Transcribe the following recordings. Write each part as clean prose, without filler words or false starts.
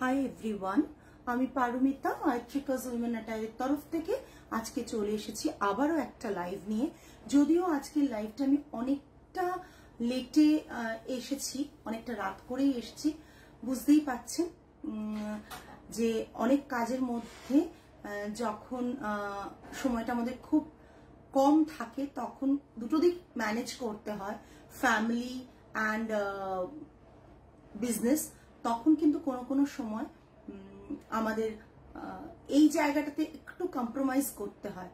Hi everyone, আমি Paromita মাইট্রিকাস women অ্যাটায়ারের তরফ থেকে আজকে চলে এসেছি আবারও একটা লাইভ নিয়ে। যদিও আজকের লাইভটা আমি অনেকটা লেটে এসেছি, অনেকটা রাত করেই এসেছি, বুঝতেই পাচ্ছেন যে অনেক কাজের মধ্যে যখন সময়টা আমাদের খুব কম থাকে তখন দুটো দিক ম্যানেজ করতে হয়, ফ্যামিলি অ্যান্ড বিজনেস। তখন কিন্তু কোনো কোনো সময় আমাদের এই জায়গাটাতে একটু কম্প্রোমাইজ করতে হয়।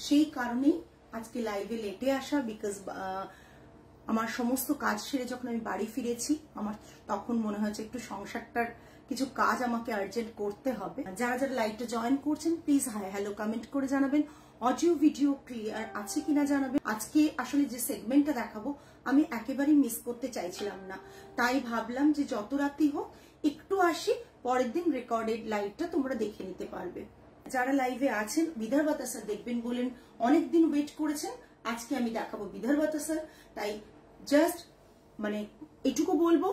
সেই কারণেই আজকে লাইভে লেটে আসা, বিকজ আমার সমস্ত কাজ সেরে যখন আমি বাড়ি ফিরেছি আমার তখন মনে হয়েছে একটু সংসারটার কিছু কাজ আমাকে আর্জেন্ট করতে হবে। যারা যারা লাইভটা জয়েন করছেন প্লিজ হাই হ্যালো কমেন্ট করে জানাবেন, অডিও ভিডিও ক্লিয়ার আছে কিনা জানাবেন। আজকে আসলে যে সেগমেন্টটা দেখাবো আমি একেবারেই মিস করতে চাইছিলাম না, তাই ভাবলাম যে যত রাতই হোক একটু আসি, পরের দিন রেকর্ডেড লাইভটা তোমরা দেখে নিতে পারবে। যারা লাইভে আছেন বিদর্ভ তাসার দেখবেন বলেন অনেকদিন ওয়েট করেছেন, আজকে আমি দেখাবো বিদর্ভ তাসার। তাই জাস্ট এটুকু বলবো,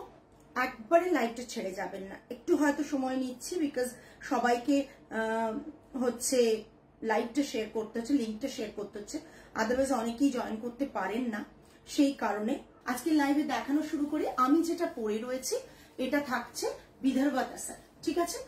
একবারে লাইভটা ছেড়ে যাবেন না, একটু হয়তো সময় নিচ্ছি বিকজ সবাইকে হচ্ছে লাইভটা শেয়ার করতে হচ্ছে, লিঙ্কটা শেয়ার করতে হচ্ছে, আদারওয়াইজ অনেকেই জয়েন করতে পারেন না। সেই কারণে আজকে লাইভে দেখানো শুরু করি। আমি যেটা পরে রয়েছি এটা থাকছে বিদর্ভ তাসার, ঠিক আছে?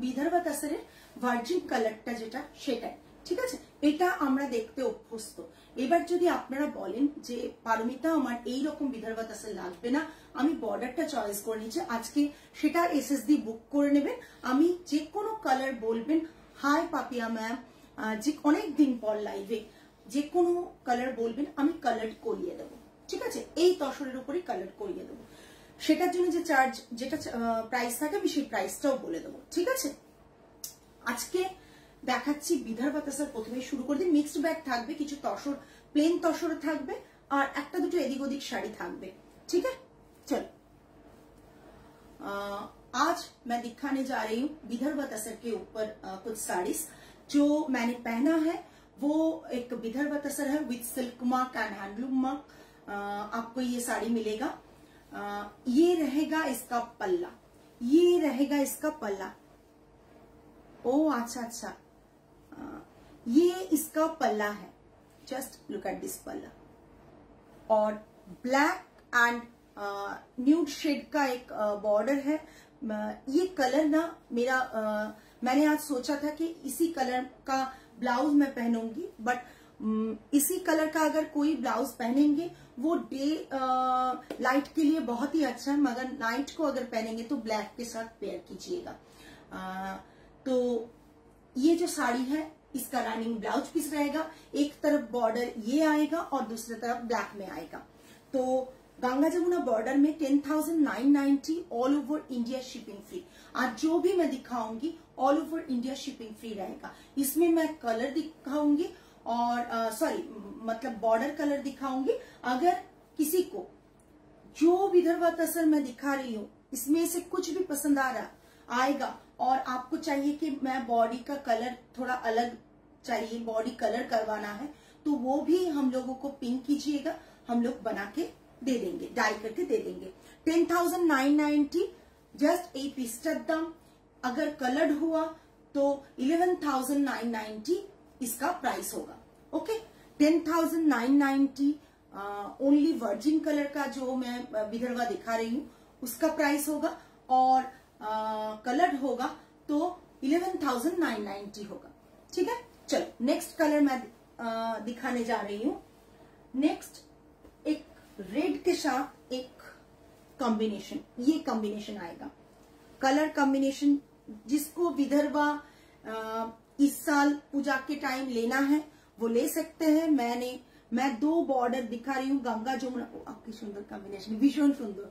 বিদর্ভ তাসারের ভার্জিন কালারটা যেটা সেটাই, ঠিক আছে? এটা আমরা দেখতে অভ্যস্ত। এবার যদি আপনারা বলেন যে পারমিতা আমার এইরকম বিদর্ভ তাসার লাগবে না, আমি বর্ডারটা চয়েস করে নিচ্ছি, আজকে সেটা এসএসডি বুক করে নেবেন। আমি যে কোনো কালার বলবেন, হাই পাপিয়া ম্যাম, যে অনেকদিন পর লাইভে যে কোনো কালার বলবেন আমি কালার করিয়ে দেবো, ঠিক আছে? এই তসরের উপরই কালার করিয়ে দেবো। সেটার জন্য যে চার্জ, যেটা প্রাইস থাকে আমি সেই প্রাইসটাও বলে দেবো, ঠিক আছে? আজকে দেখাচ্ছি বিদর্ভ তাসার। প্রথমে শুরু করে দিই, মিক্সড ব্যাগ থাকবে, কিছু তসর প্লেন তসর থাকবে আর একটা দুটো এদিক ওদিক শাড়ি থাকবে, ঠিক है? चलो आज मैं दिखाने जा रही हूँ विदर्भ तसर के ऊपर कुछ साड़ीज। जो मैंने पहना है वो एक विदर्भ तसर है with silk mark and handloom mark. आपको ये साड़ी मिलेगा। ये रहेगा इसका पल्ला, ये रहेगा इसका पल्ला। ओ अच्छा, ये इसका पल्ला है, जस्ट लुक एट दिस पल्ला। और ब्लैक एंड न्यूड शेड का एक बॉर्डर है। ये कलर ना मेरा मैंने आज सोचा था कि इसी कलर का ब्लाउज मैं पहनूंगी, बट इसी कलर का अगर कोई ब्लाउज पहनेंगे वो डे लाइट के लिए बहुत ही अच्छा है, मगर नाइट को अगर पहनेंगे तो ब्लैक के साथ पेयर कीजिएगा। तो ये जो साड़ी है इसका रनिंग ब्लाउज पीस रहेगा, एक तरफ बॉर्डर ये आएगा और दूसरी तरफ ब्लैक में आएगा। तो गंगा जमुना बॉर्डर में 10,990 all over India shipping free. आज जो भी मैं दिखाऊंगी all over India shipping free रहेगा। इसमें मैं कलर दिखाऊंगी और मतलब बॉर्डर कलर दिखाऊंगी। अगर किसी को जो विदर्भ तसर मैं दिखा रही हूँ इसमें से कुछ भी पसंद आएगा और आपको चाहिए कि मैं बॉडी का कलर थोड़ा अलग चाहिए, बॉडी कलर करवाना है, तो वो भी हम लोगों को पिंक कीजिएगा, हम लोग बना के दे देंगे, डाई करके दे देंगे। 10,990 जस्ट এই পিসটার দাম। अगर कलर्ड हुआ तो 11,990 इसका प्राइस होगा। ओके, 10,990 ओनली वर्जिन कलर का जो मैं विदर्भ दिखा रही हूँ उसका प्राइस होगा, और कलर्ड होगा तो 11,990 होगा, ठीक है? चलो नेक्स्ट कलर मैं दिखाने जा रही हूँ। नेक्स्ट एक रेड के साथ एक कॉम्बिनेशन, ये कॉम्बिनेशन आएगा, कलर कॉम्बिनेशन। जिसको विदर्भ इस साल पूजा के टाइम लेना है वो ले सकते हैं। मैं दो बॉर्डर दिखा रही हूँ, गंगा जमुना। आपकी सुंदर कॉम्बिनेशन, भीषण सुंदर,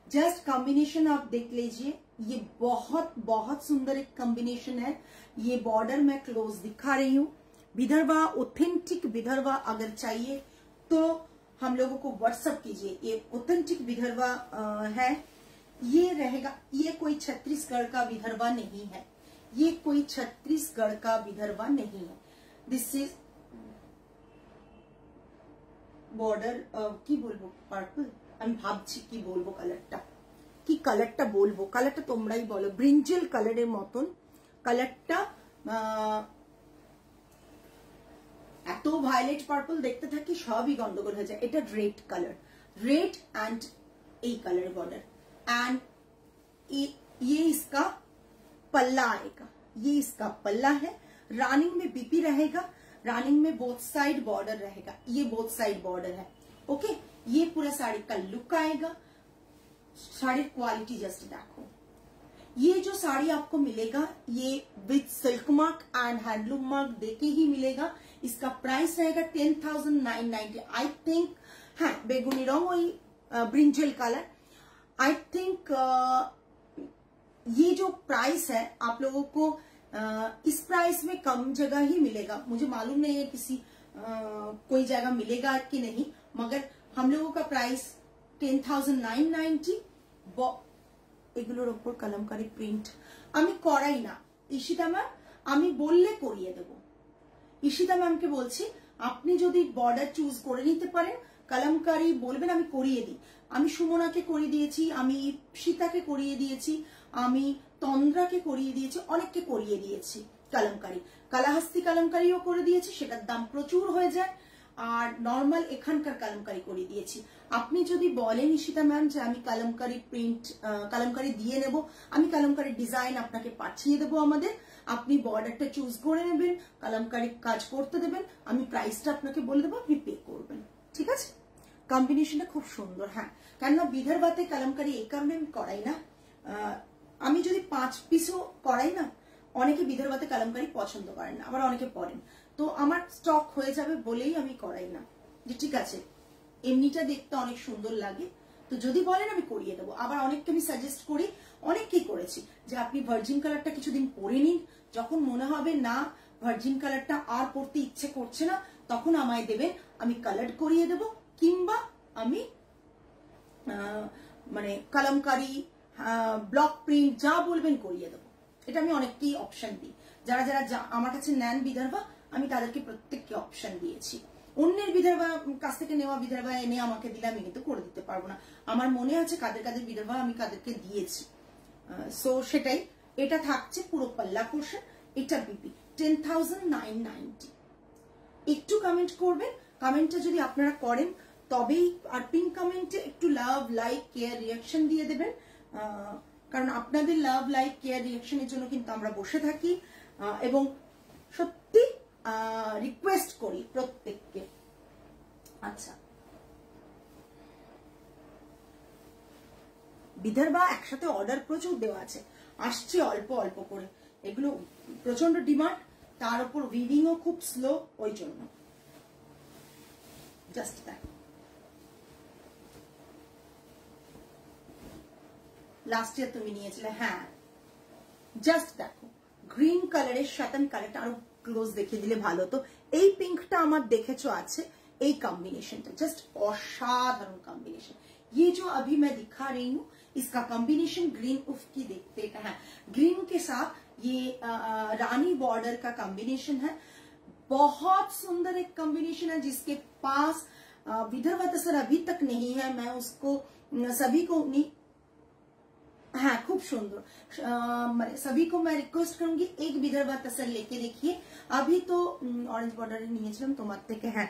जस्ट कॉम्बिनेशन आप देख लीजिए, ये बहुत बहुत सुंदर एक कॉम्बिनेशन है। ये बॉर्डर मैं क्लोज दिखा रही हूँ। विदर्भ ऑथेंटिक विदर्भ अगर चाहिए तो हम लोगों को व्हाट्सएप कीजिए, ये ऑथेंटिक विदर्भ है। ये रहेगा, ये कोई छत्तीसगढ़ का विदर्भ नहीं है, ये कोई छत्तीसगढ़ का विदर्भ नहीं है। दिस इज बॉर्डर की बोलबो पर्पल, আমি ভাবছি কি বলবো কালারটা, কি কালারটা বলবো, কালারটা তোমরাই বলো, ব্রিঞ্জেল কালারের মতন কালারটা, এত ভায়োলেট পার্পল দেখতে থাকি সবই গন্ডগোল হয়ে যায়। এটা red colour, red and A colour border and ये इसका पल्ला आएगा, ये इसका पल्ला है। रनिंग में बीपी रहेगा, रनिंग में बोथ साइड बॉर्डर रहेगा, ये बोथ साइड बॉर्डर है। ओके, ये पूरा साड़ी का लुक आएगा। साड़ी क्वालिटी जस्ट देखो, ये जो साड़ी आपको मिलेगा ये with silk mark and handloom mark देके ही मिलेगा। इसका प्राइस रहेगा 10,990 आई थिंक। हाँ, बेगुनी रंग वही ब्रिंजल कलर। आई थिंक ये जो प्राइस है आप लोगों को इस प्राइस में कम जगह ही मिलेगा। मुझे मालूम नहीं है किसी कोई जगह मिलेगा कि नहीं, मगर हम लोगों का प्राइस 10,990। এগুলোর উপর কলমকারী প্রিন্ট আমি করাই না ঈশিতা ম্যাম, আমি বললে করিয়ে দেব। ঈশিতা ম্যামকে বলছি আপনি যদি বর্ডার চুজ করে নিতে পারেন, কলমকারী বলবেন আমি করিয়ে দিই। আমি সুমনাকে করিয়ে দিয়েছি, আমি সীতাকে করিয়ে দিয়েছি, আমি তন্দ্রাকে করিয়ে দিয়েছি, অনেককে করিয়ে দিয়েছি কলমকারী। কালাহাস্তি কলমকারীও করে দিয়েছি, সেটার দাম প্রচুর হয়ে যায়। আর নর্মাল এখানকার কলমকারী করে দিয়েছি। আপনি যদি বলেন ঈশিতা ম্যাম যে আমি কলমকারী প্রিন্ট কলমকারী দিয়ে নেব, আমি কলমকারী ডিজাইন আপনাকে পাঠিয়ে দেবো আমাদের, আপনি বর্ডারটা চুজ করে নেবেন, কলমকারী কাজ করতে দেবেন, আমি প্রাইসটা আপনাকে বলে দেবো, আপনি পে করবেন। ঠিক আছে, কম্বিনেশনটা খুব সুন্দর। হ্যাঁ, কেননা বিদর্ভাতে কলমকারী এই কারণে আমি করাই না, আমি যদি 5 পিসও করাই না, অনেকে বিদর্ভাতে কলমকারী পছন্দ করেন না, আবার অনেকে পড়েন, তো আমার স্টক হয়ে যাবে বলেই আমি করাই না। যে ঠিক আছে এমনিটা দেখতে অনেক সুন্দর লাগে, তো যদি বলেন আমি করিয়ে দেবো। আবার অনেককে আমি সাজেস্ট করি, অনেককেই করেছি যে আপনি ভার্জিন কালারটা কিছুদিন পরে নিন, যখন মনে হবে না ভার্জিন কালারটা আর পরতে ইচ্ছে করছে না তখন আমায় দেবেন, আমি কালার করিয়ে দেবো, কিংবা আমি মানে কলমকারী ব্লক প্রিন্ট যা বলবেন করিয়ে দেবো। এটা আমি অনেককেই অপশন দিই, যারা যারা আমার কাছে নেন বিদর্ভা আমি তাদেরকে প্রত্যেককে অপশন দিয়েছি। অন্যের বিদর্ভা কাছ থেকে নেওয়া বিদর্ভা এনে আমাকে দিলে আমি কিন্তু করে দিতে পারবো না। আমার মনে আছে কাদের কাদের বিদর্ভা আমি কাদেরকে দিয়েছি। সো সেটাই, এটা থাকছে পুরো পাল্লা পোর্শন, এটা বিপি 10,990। একটু কমেন্ট করবেন, কমেন্টটা যদি আপনারা করেন তবেই, আর পিন কমেন্টে একটু লাভ লাইক কেয়ার রিয়াকশন দিয়ে দেবেন, কারণ আপনাদের লাভ লাইক কেয়ার রিয়াকশনের জন্য কিন্তু আমরা বসে থাকি। এবং সত্যি রিকোয়েস্ট করি প্রত্যেককে। আচ্ছা, বিদর্ভা একসাথে অর্ডার প্রচুর দেওয়া আছে, আসছে অল্প অল্প করে, এগুলো প্রচন্ড ডিমান্ড, তার উপর উইভিংও খুব স্লো, ওই জন্য জাস্ট দ্যাট। লাস্ট ইয়ার তুমি নিয়েছিলে, হ্যাঁ জাস্ট দেখো গ্রিন কালারের সাতান কালারটা আরো ক্লোজ দেখিয়ে দিলে ভালো হতো। এই পিঙ্কটা আমার দেখেছো আছে, এই कॉम्बिनेशनটা जस्ट असाधारण कॉम्बिनेशन। ये जो अभी मैं दिखा रही हूँ इसका कॉम्बिनेशन ग्रीन उफ की देखते हैं, ग्रीन के साथ ये रानी बॉर्डर का कॉम्बिनेशन है, बहुत सुंदर एक कॉम्बिनेशन है। जिसके पास विदर्भा तसर अभी तक नहीं है, मैं उसको सभी को हाँ खूब सुंदर सभी को मैं रिक्वेस्ट करूंगी एक विदर्भा तसर लेके देखिए। अभी तो ऑरेंज बॉर्डर नहीं तुम्हारे के हैं,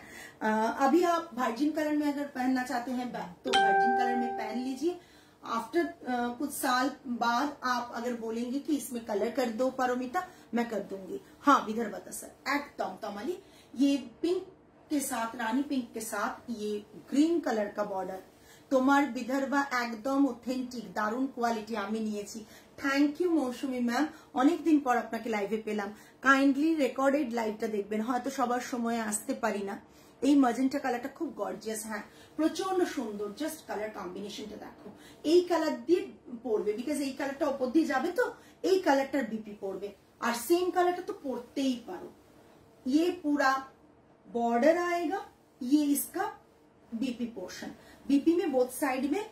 अभी आप वर्जिन कलर में अगर पहनना चाहते हैं तो वर्जिन कलर में पहन लीजिए। आफ्टर कुछ साल बाद आप अगर बोलेंगे कि इसमें कलर कर दो पारोमिता, मैं कर दूंगी। हाँ, विदर्भा तसर एकदम तमाली, ये पिंक के साथ रानी पिंक के साथ ये ग्रीन कलर का बॉर्डर, তোমার বিদর্ভা একদম অথেন্টিক দারুণ কোয়ালিটি আমি নিয়েছি। থ্যাংক ইউ মৌসুমী ম্যাম, অনেকদিন পর আপনাকে লাইভে পেলাম। কাইন্ডলি রেকর্ডেড লাইভটা দেখবেন, হয়তো সবার সময় আসতে পারি না। এই ম্যাজেন্টা কালারটা খুব গর্জিয়াস, হ্যাঁ প্রচন্ড সুন্দর। জাস্ট কালার কম্বিনেশনটা দেখো, এই কালার দিয়ে পরবে, বিকজ এই কালারটা উপর দিয়ে যাবে, তো এই কালারটার বিপি পড়বে, আর সেম কালারটা তো পরতেই পারো। ये पूरा बॉर्डर आएगा, ये इसका बीपी पोर्शन, बीपी में बोथ साइड में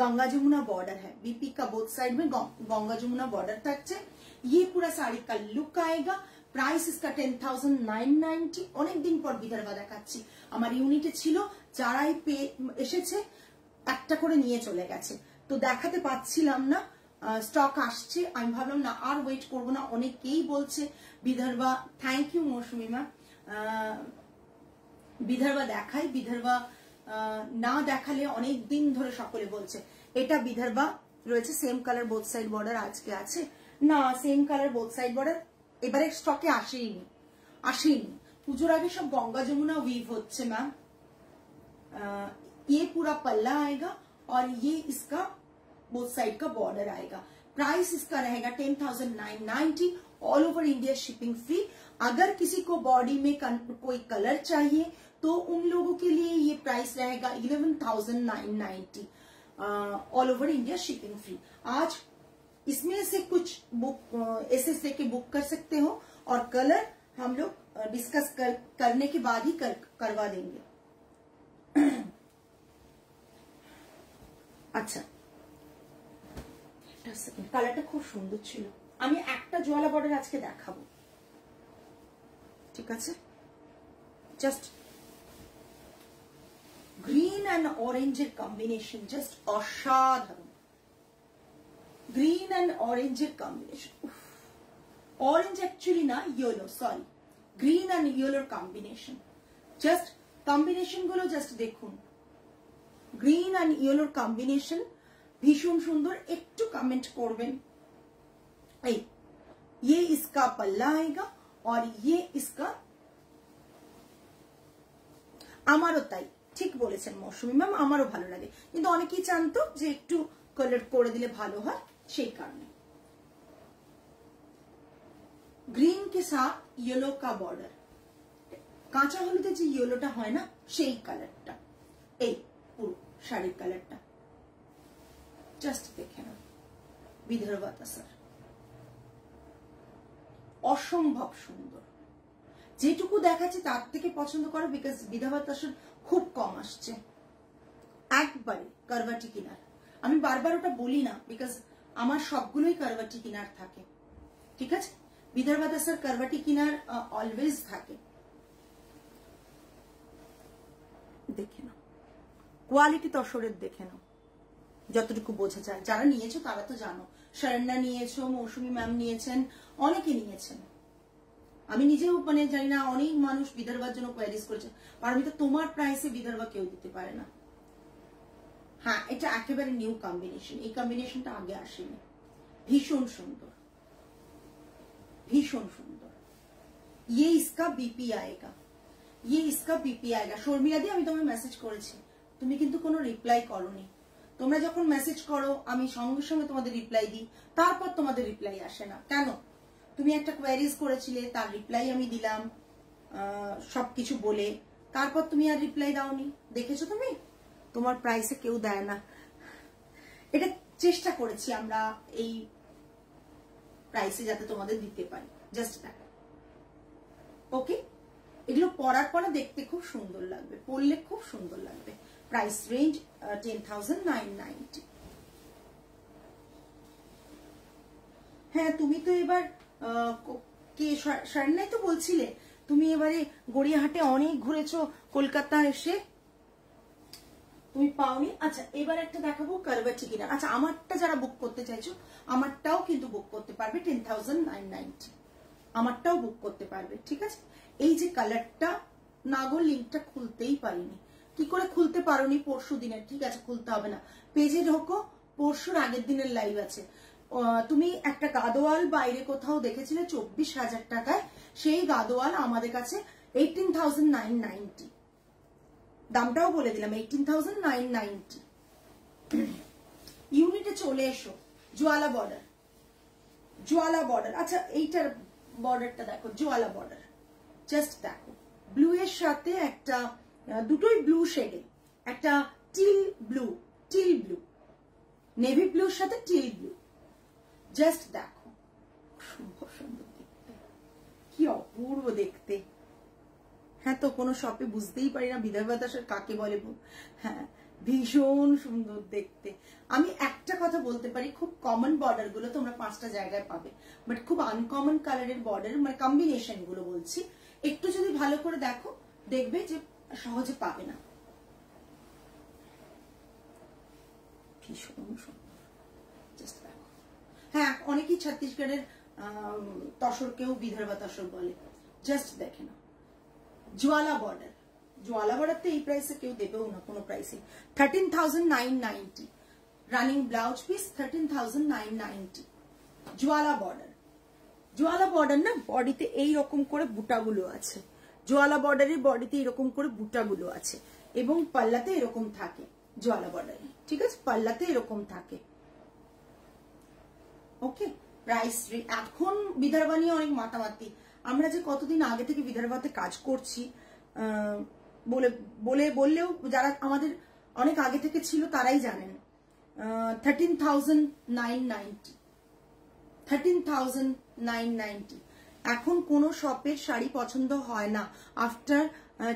गंगा जमुना बॉर्डर है, बीपी का बोथ साइड में गंगा जमुना बॉर्डर तक है। ये पूरा साड़ी का लुक आएगा। प्राइस इसका 10,990। অনেক দিন পর বিদর্ভা দেখাচ্ছি, আমার ইউনিটে ছিল, যারাই এসেছে একটা করে নিয়ে চলে গেছে। তো দেখাতে পাচ্ছিলাম না, স্টক আসছে, আমি ভাবলাম না আর ওয়েট করবো না। অনেকেই বলছে Vidarbha, thank you Mousumi ma'am, Vidarbha দেখাই, বিদর্ভা না দেখালে অনেক দিন ধরে সকলে বলছে। এটা বিদর্ভা রয়েছে, same colour both side border আজকে আছে না, same colour both side border এবারে স্টকে আসেনি। পুজোর আগে সব गंगा जमुना वीव होच्छे मैम। ये पूरा पल्ला आएगा और ये इसका बोथ साइड का बॉर्डर आएगा। प्राइस इसका रहेगा 10,990, all over India shipping free. अगर किसी को बॉडी में कोई कलर चाहिए तो उन लोगों के लिए ये प्राइस रहेगा 11,990, all over India shipping free. आज इसमें से कुछ बुक ऐसे लेके बुक कर सकते हो और कलर हम लोग डिस्कस करने के बाद ही करवा देंगे। আচ্ছা, কালারটা খুব সুন্দর ছিল। আমি একটা জোয়ালা বর্ডার আজকে দেখাবো, ঠিক আছে? জাস্ট গ্রিন অ্যান্ড অরেঞ্জের কম্বিনেশন জাস্ট অসাধারণ। গ্রিন অ্যান্ড অরেঞ্জের কম্বিনেশন, অরেঞ্জ অ্যাকচুয়ালি না, ইয়েলো, সরি, গ্রিন অ্যান্ড ইয়েলোর কম্বিনেশন। জাস্ট কম্বিনেশন গুলো জাস্ট দেখুন, গ্রিন অ্যান্ড ইয়েলোর কম্বিনেশন ভীষণ সুন্দর। একটু কমেন্ট করবেন। এই ये इसका पल्ला आएगा और ये इसका, আমারও তাই, ঠিক বলেছেন মৌসুমি ম্যাম, আমারও ভালো লাগে, কিন্তু অনেকেই জানতো যে একটু কালার করে দিলে ভালো হয়, সেই কারণে। গ্রিন के साथ येलो का बॉर्डर, কাঁচা হলুদে যে ইয়েলোটা হয় না, সেই কালারটা, এই পুরো শাড়ির কালারটা জাস্ট দেখে না। বিদর্ভা তাসার অসম্ভব সুন্দর। যেটুকু দেখাচ্ছে তার থেকে পছন্দ করো, বিকজ বিদর্ভা তাসার খুব কম আসছে, একবারে কারবাটি কিনার। আমি বারবার ওটা বলি না, বিকজ আমার সবগুলোই কারবাটি কিনার থাকে, ঠিক আছে? বিদর্ভা তাসার কারবাটি কিনার অলওয়েজ থাকে। দেখে নাও কোয়ালিটি, তসরের দেখে নাও, যতটুকু বোঝা যায়। যারা নিয়েছো তারা তো জানো, শরণ্যা নিয়েছো, মৌসুমি ম্যাম নিয়েছেন, অনেকে নিয়েছেন। আমি নিজেও মানে জানি না, অনেক মানুষ বিদর্ভার জন্য কোয়ারিজ করেছে, পারমিতা তোমার প্রাইসে বিদর্ভা কেউ দিতে পারে না। হ্যাঁ, এটা একেবারে নিউ কম্বিনেশন, এই কম্বিনেশনটা আগে আসেনি। ভীষণ সুন্দর, ভীষণ সুন্দর। ये इसका बीपी आएगा, ये इसका बीपी आएगा। শর্মিলা দি, আমি তোমায় মেসেজ করেছি, তুমি কিন্তু কোনো রিপ্লাই করোনি। তোমরা যখন মেসেজ করো আমি সঙ্গে সঙ্গে তোমাদের রিপ্লাই দিই, তারপর তোমাদের রিপ্লাই আসে না কেন? তুমি একটা কোয়ারিজ করেছিলে, তার রিপ্লাই আমি দিলাম সবকিছু বলে, তারপর তুমি আর রিপ্লাই দাওনি। দেখেছো তুমি? তোমার প্রাইসে কেউ দেয় না। এটা চেষ্টা করেছি আমরা এই প্রাইসে যাতে তোমাদের দিতে পারি, জাস্ট দ্যাট। ওকে, এগুলো পরার পরে দেখতে খুব সুন্দর লাগবে, পরলে খুব সুন্দর লাগবে। Price range 10,990। হ্যাঁ, তুমি তো এবার কে শরণ্যাই তো বলছিলে তুমি এবারে গড়িয়াহাটে অনেক ঘুরেছো, কলকাতা এসে তুমি পাওনি। আচ্ছা, এবার একটা দেখাবো কারবাটি কিনার। আচ্ছা, আমারটা যারা বুক করতে চাইছো, আমারটাও কিন্তু বুক করতে পারবে 10,990, আমারটাও বুক করতে পারবে, ঠিক আছে? এই যে কালারটা, নাগর লিঙ্কটা খুলতেই পারিনি। কি করে খুলতে পারোনি? পরশু দিনের, ঠিক আছে, খুলতে হবে না, পেজে ঢোকো, পরশুর আগের দিনের লাইভ আছে। তুমি একটা গাদোয়াল বাইরে কোথাও দেখেছিলে 24,000 টাকায়, সেই গাদোয়াল আমাদের কাছে 18,990, দামটাও বলে দিলাম 18,990। ইউনিটে চলে এসো। জোয়ালা বর্ডার, জোয়ালা বর্ডার। আচ্ছা, এইটার বর্ডারটা দেখো, জোয়ালা বর্ডার, জাস্ট দেখো, ব্লু এর সাথে একটা, দুটোই ব্লু শেডে, একটা teal blue, teal blue, navy ব্লুর সাথে টিল ব্লু, জাস্ট দেখো, সুন্দর সুন্দর দেখতে, কি অপূর্ব দেখতে। হ্যাঁ, তো কোনো শপে বুঝতেই পারি না বিদর্ভা তাসার কাকে বলে। হ্যাঁ, ভীষণ সুন্দর দেখতে। আমি একটা কথা বলতে পারি, খুব কমন বর্ডার গুলো তোমরা 5টা জায়গায় পাবে, বাট খুব আনকমন কালারের বর্ডার, মানে কম্বিনেশন গুলো বলছি, একটু যদি ভালো করে দেখো দেখবে যে সহজে পাবে না। ভীষণ সুন্দর। জাস্ট দেখো। হ্যাঁ, অনেকেই ছত্তিশগড়ের তসরকেও বিদর্ভা তসর বলে। জাস্ট দেখে না, জোয়ালা বর্ডার, জোয়ালা বর্ডার তো এই প্রাইসে কেউ দেবেও না কোনো প্রাইসে। 13,990 রানিং ব্লাউজ পিস, 13,990 জোয়ালা বর্ডার। জোয়ালা বর্ডার না, বডিতে এইরকম করে বুটাগুলো আছে, জোয়ালা বর্ডারের বডিতে এরকম করে বুটাগুলো আছে এবং পাল্লাতে এরকম থাকে জোয়ালা বর্ডারে, ঠিক আছে, পাল্লাতে এরকম থাকে। ওকে, প্রাইস এখন বিদর্ভা নিয়ে অনেক মাতামাতি। আমরা যে কতদিন আগে থেকে বিদর্ভাতে কাজ করছি বললেও যারা আমাদের অনেক আগে থেকে ছিল তারাই জানেন। 13,990 13,990। এখন কোন শপের শাড়ি পছন্দ হয় না after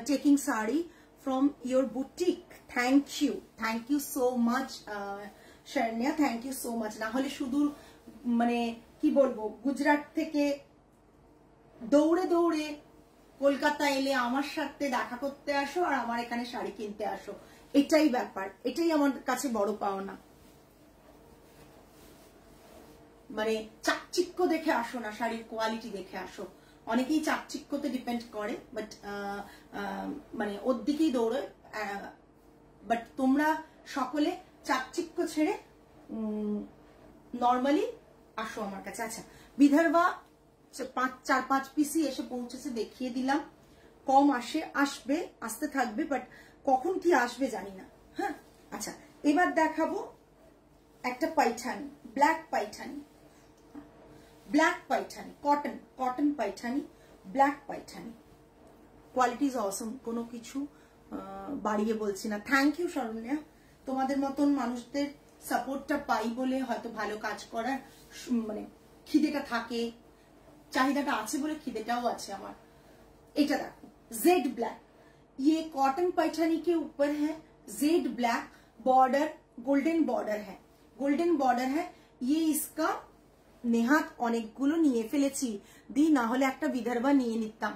taking sari from your boutique. Thank you so much Saranya, thank you so much. না হলে শুধু মানে কি বলবো, গুজরাট থেকে দৌড়ে দৌড়ে কলকাতা এলে আমার সাথে দেখা করতে আসো আর আমার এখানে শাড়ি কিনতে আসো, এটাই ব্যাপার, এটাই আমার কাছে বড় পাওনা। মানে চাকচিক্য দেখে আসো না, শাড়ির কোয়ালিটি দেখে আসো। অনেকেই চাকচিক্যতে ডিপেন্ড করে, বাট মানে ওর দিকেই দৌড়ে। বাট তোমরা সকলে চাকচিক্য ছেড়ে নর্মালি আসো আমার কাছে। আচ্ছা, বিদর্ভা 4-5 পিসই এসে পৌঁছেছে, দেখিয়ে দিলাম। কম আসবে, আসতে থাকবে, বাট কখন কি আসবে জানি না। হ্যাঁ, আচ্ছা, এবার দেখাবো একটা Paithani, black Paithani, black Paithani, cotton Paithani, black Paithani. Quality is অসম, কোনো কিছু বাড়িয়ে বলছি না। থ্যাংক ইউ শরণ্যা, তোমাদের মতন মানুষদের সাপোর্টটা পাই বলে হয়তো ভালো কাজ করার মানে খিদেটা থাকে, চাহিদাটা আছে বলে খিদেটাও আছে আমার। এটা দেখো, जेड ब्लैक, ये कॉटन पैठानी के ऊपर है Z black border, golden border है, गोल्डन बॉर्डर है। ये इसका नेहात অনেকগুলো নিয়ে ফেলেছি, দি না হলে একটা বিদর্ভা নিয়ে নিতাম।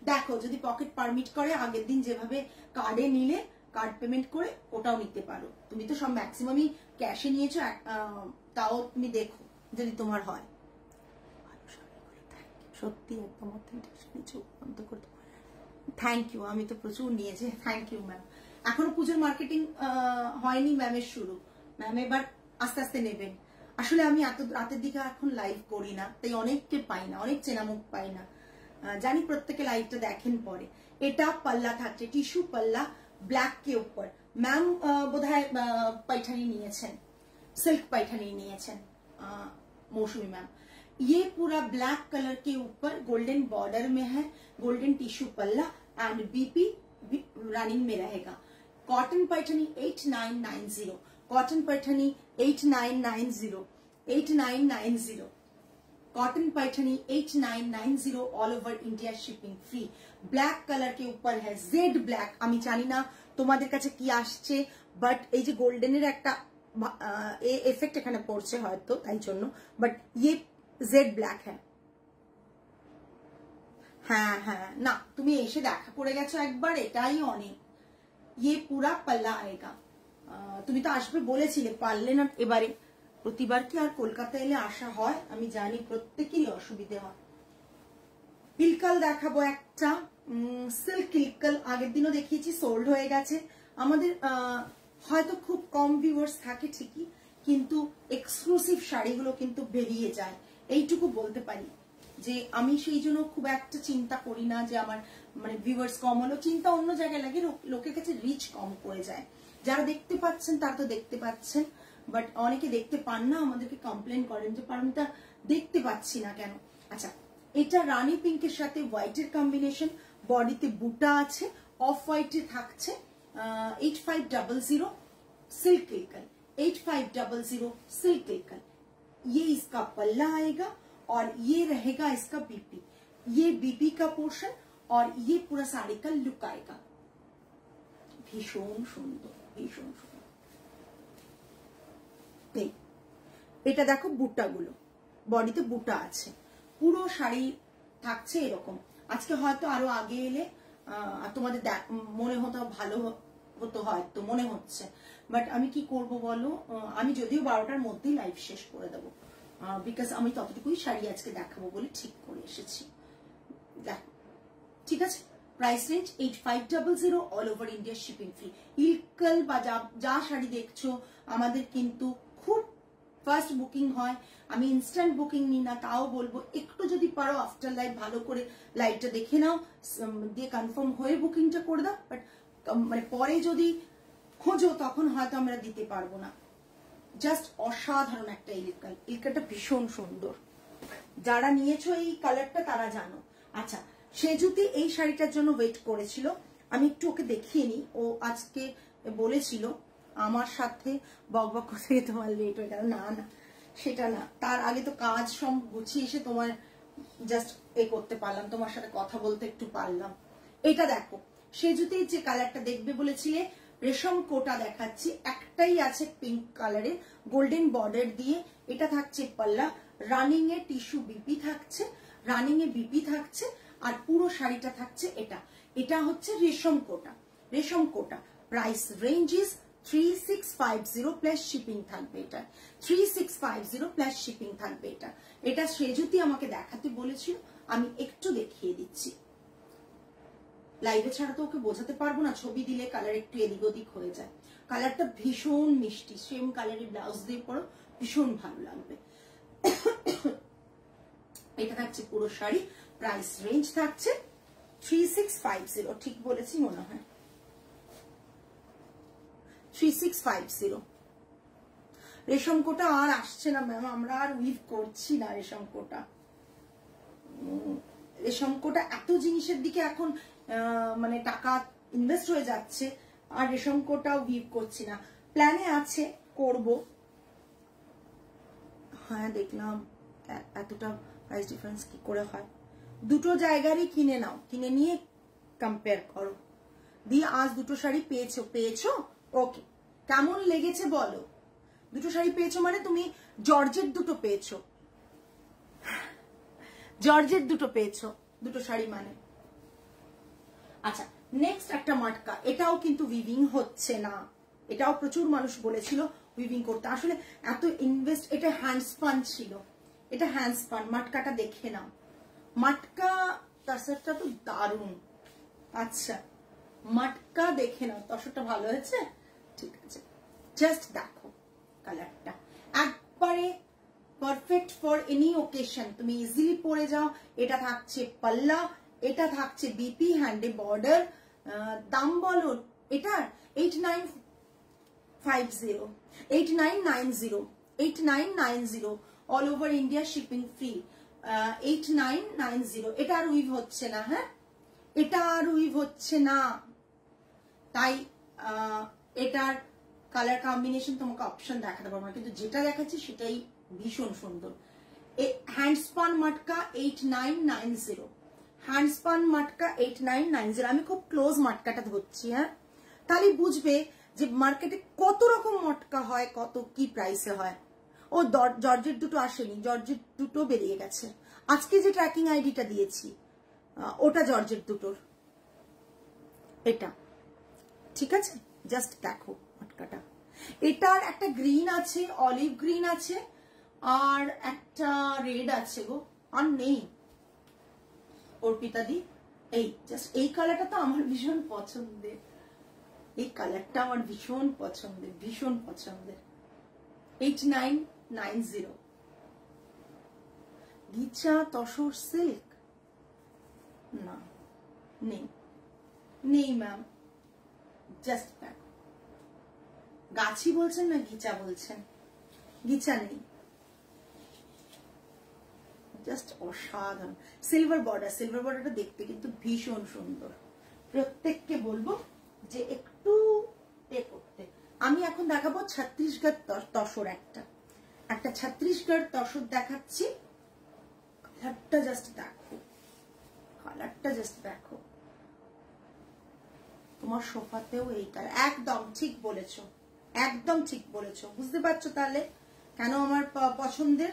দেখো, যদি পকেট পারমিট করে আগের দিন যেভাবে কার্ডে নিলে, কার্ড পেমেন্ট করে ওটাও নিতে পারো। তুমি তো সব ম্যাক্সিমামই ক্যাশে নিয়েছো, তাও তুমি দেখো যদি তোমার হয়। সত্যি একদম অথেন্টিক কিছু বন্ধ করতে। থ্যাংক ইউ, আমি তো প্রচুর নিয়েছি, থ্যাংক ইউ ম্যাম। এখনো পুজোর মার্কেটিং হয়নি ম্যামের শুরু, ম্যাম এবার আস্তে আস্তে নেবেন। আসলে আমি এত রাতের দিকে এখন লাইভ করি না, তাই অনেককে পাই না, অনেক চেনা মুখ পাই না। জানি প্রত্যেকে লাইভটা দেখেন পরে। এটা পাল্লা থাকছে, টিস্যু পাল্লা, ব্ল্যাক के ऊपर। मैम बोधहय पैठानी नियेछेन, सिल्क पैठानी नियेछेन मौसमी मैम। ये पूरा ब्लैक कलर के ऊपर गोल्डन बॉर्डर में है, गोल्डन टिश्यू पल्ला एंड बीपी रनिंग में रहेगा। Cotton Paithani 8990, cotton Paithani 8990, 8990, cotton Paithani 8990, all over India shipping free. Black colour के ऊपर है जेड ब्लैक। আমি জানি না তোমাদের কাছে কি আসছে, বাট এই যে গোল্ডেনের একটা এফেক্ট এখানে পড়ছে হয়তো তাই জন্য, বাট ये जेड ब्लैक है। হ্যাঁ হ্যাঁ, না তুমি এসে দেখা করে গেছো একবার, এটাই অনেক। ये पूरा पल्ला आएगा। তুমি তো আসবে বলেছিলে, পারলে না এবারে। প্রতিবার কি আর কলকাতা এলে আসা হয়? আমি জানি প্রত্যেকেরই অসুবিধে হয়। ইলকাল দেখাবো একটা, সিল্ক ইলকাল। আগের দিনও দেখিয়েছি, সোল্ড হয়ে গেছে। আমাদের হয়তো খুব কম ভিউয়ার্স থাকে ঠিকই, কিন্তু এক্সক্লুসিভ শাড়িগুলো কিন্তু বেরিয়ে যায়, এইটুকু বলতে পারি। যে আমি সেই জন্য খুব একটা চিন্তা করি না যে আমার মানে ভিউয়ার্স কম হলো, চিন্তা অন্য জায়গায় লাগে, লোকের কাছে রিচ কম করে যায়। যারা দেখতে পাচ্ছেন তারা তো দেখতে পাচ্ছেন, বাট অনেকে দেখতে পান না, আমাদেরকে কমপ্লেন করেন যে পারমিতা দেখতে পাচ্ছি না কেন। আচ্ছা, এটা রানী পিঙ্কের সাথে হোয়াইটের কম্বিনেশন, বডিতে বুটা আছে, অফ হোয়াইটে থাকছে। 8500 सिल्क इल्कल, 8500 सिल्क इल्कल। ये इसका पल्ला आएगा और ये रहेगा इसका बीपी, ये बीपी का पोर्शन और ये पूरा साड़ी का लुक आएगा। भीषण सुंदर, भीषण सुंदर। এটা দেখো বুটাগুলো, বডিতে বুটা আছে, পুরো শাড়ি থাকছে এরকম। আজকে হয়তো আরো আগে এলে তোমাদের মনে হতো ভালো হতো হয়তো মনে হচ্ছে, বাট আমি কি করব বলো, আমি যদিও 12টার মধ্যেই লাইভ শেষ করে দেবো, বিকজ আমি ততটুকুই শাড়ি আজকে দেখাবো বলে ঠিক করে এসেছি। দেখো ঠিক আছে, price range 8500, all over India shipping free. Ilkal বা যা শাড়ি দেখছো আমাদের কিন্তু খুব ফার্স্ট বুকিং হয়, আমি ইনস্ট্যান্ট বুকিং নিই না, তাও বলবো একটু যদি পারো আফটার লাইভ ভালো করে লাইভটা দেখে নাও, দিয়ে কনফার্ম হয়ে বুকিংটা করে দাও। বাট মানে পরে যদি খোঁজো তখন হয়তো আমরা দিতে পারবো না। জাস্ট অসাধারণ একটা ইলকাল, ইলকালটা ভীষণ সুন্দর, যারা নিয়েছো এই কালারটা তারা জানো। আচ্ছা, সে যদি এই শাড়িটার জন্য ওয়েট করেছিল, আমি একটু ওকে দেখিয়ে নিই। ও আজকে বলেছিল আমার সাথে বকবক করতে তোমার লেট হয়ে গেল, না না সেটা না, তার আগে তো কাজ সব গুছিয়ে এসে তোমার জাস্ট করতে পারলাম, তোমার সাথে কথা বলতে একটু পারলাম। এটা দেখো, সে যদি যে কালারটা দেখবে বলেছিলে, রেশম কোটা দেখাচ্ছি, একটাই আছে পিঙ্ক কালারের গোল্ডেন বর্ডার দিয়ে, এটা থাকছে পাল্লা, রানিং এ টিস্যু বিপি থাকছে, রানিং এ বিপি থাকছে, আর পুরো শাড়িটা থাকছে এটা। এটা হচ্ছে রেশম কোটা, রেশম কোটা। Price range is 3650 plus shipping থাকবে এটা, 3650 প্লাস শিপিং থাকবে এটা। এটা শ্রেজুতি আমাকে দেখাতে বলেছিল, আমি একটু দেখিয়ে দিচ্ছি। লাইভে ছাড়া তো ওকে বোঝাতে পারবো না, ছবি দিলে কালার একটু এদিক ওদিক হয়ে যায়। কালারটা ভীষণ মিষ্টি, সেম কালারের ব্লাউজ দিয়ে পরো, ভীষণ ভালো লাগবে। এটা থাকছে পুরো শাড়ি, প্রাইস রেঞ্জ থাকছে 3650, ঠিক বলেছি মনে হয় 3650। রেশম কোটা আর আসছে না ম্যাম, আমরা আর উইভ করছি না রেশম কোটা। রেশম কোটা এত জিনিসের দিকে এখন মানে টাকা ইনভেস্ট হয়ে যাচ্ছে, আর রেশম কোটা উইভ করছি না। প্ল্যানে আছে করব, হ্যাঁ দেখলাম এতটা প্রাইস ডিফারেন্স কি করে হয়। দুটো জায়গারই কিনে নাও, কিনে নিয়ে কম্পেয়ার করো। দিয়ে আজ দুটো শাড়ি পেয়েছো ওকে, কেমন লেগেছে বলো। দুটো শাড়ি পেয়েছো মানে তুমি জর্জেট দুটো পেয়েছো, জর্জেট দুটো পেয়েছো, দুটো শাড়ি মানে। আচ্ছা, নেক্সট একটা মাটকা, এটাও কিন্তু উইভিং হচ্ছে না, এটাও প্রচুর মানুষ বলেছিল উইভিং করতে, আসলে এত ইনভেস্ট। এটা হ্যান্ডস্পান ছিল, এটা হ্যান্ডস্পান। মাটকাটা দেখে নাও, মাটকা তসরটা তো দারুণ। আচ্ছা, মাটকা দেখে নাও, তসরটা ভালো হয়েছে, ঠিক আছে। জাস্ট দেখো কালারটা, একবারে পারফেক্ট ফর এনি ওকেশন, তুমি ইজিলি পরে যাও। এটা থাকছে পাল্লা, এটা থাকছে বিপি, হ্যান্ডে বর্ডার। দাম বলো এটার 8950, 8990, all over India shipping free, 8990। এটা আর উইভ হচ্ছে না, হ্যাঁ এটা আর উইভ হচ্ছে না, তাই এটার কালার কম্বিনেশন তোমাকে অপশন দেখাতে পারবো না, কিন্তু যেটা দেখাচ্ছি সেটাই ভীষণ সুন্দর। হ্যান্ডস্পান মাটকা 8990, হ্যান্ডস্পান মাটকা 8990। আমি খুব ক্লোজ মাটকাটা ধরছি, হ্যাঁ তাহলে বুঝবে যে মার্কেটে কত রকম মটকা হয়, কত কি প্রাইসে হয়। ও জর্জেট দুটো আসেনি, জর্জেট দুটো বেরিয়ে গেছে। আজকে যে ট্র্যাকিং আইডিটা দিয়েছি ওটা জর্জেট দুটোর, এটা ঠিক আছে। জাস্ট দেখো মটকাটা, এটার একটা গ্রিন আছে, অলিভ গ্রিন আছে, আর একটা রেড আছে গো, আর নেই অর্পিতা দি। এই জাস্ট এই কালারটা তো আমার ভীষণ পছন্দের, এই কালারটা আমার ভীষণ পছন্দের, ভীষণ পছন্দের। 8990, গিচা তসর সিল্ক না, নেই নেই ম্যাম। জাস্ট দেখো, গাছি বলছেন না গিচা বলছেন, গিচা নেই। জাস্ট অসাধারণ সিলভার বর্ডার, সিলভার বর্ডারটা দেখতে কিন্তু ভীষণ সুন্দর। প্রত্যেককে বলবো যে একটু করতে। আমি এখন দেখাবো ছত্তিশগড় তসর, একটা ছত্তিশগড় তসর দেখাচ্ছি। কালারটা জাস্ট দেখো, কালারটা জাস্ট দেখো। তোমার সোফাতেও এই কালার, একদম ঠিক বলেছো, একদম ঠিক বলেছো। বুঝতে পারছো তাহলে কেন আমার পছন্দের।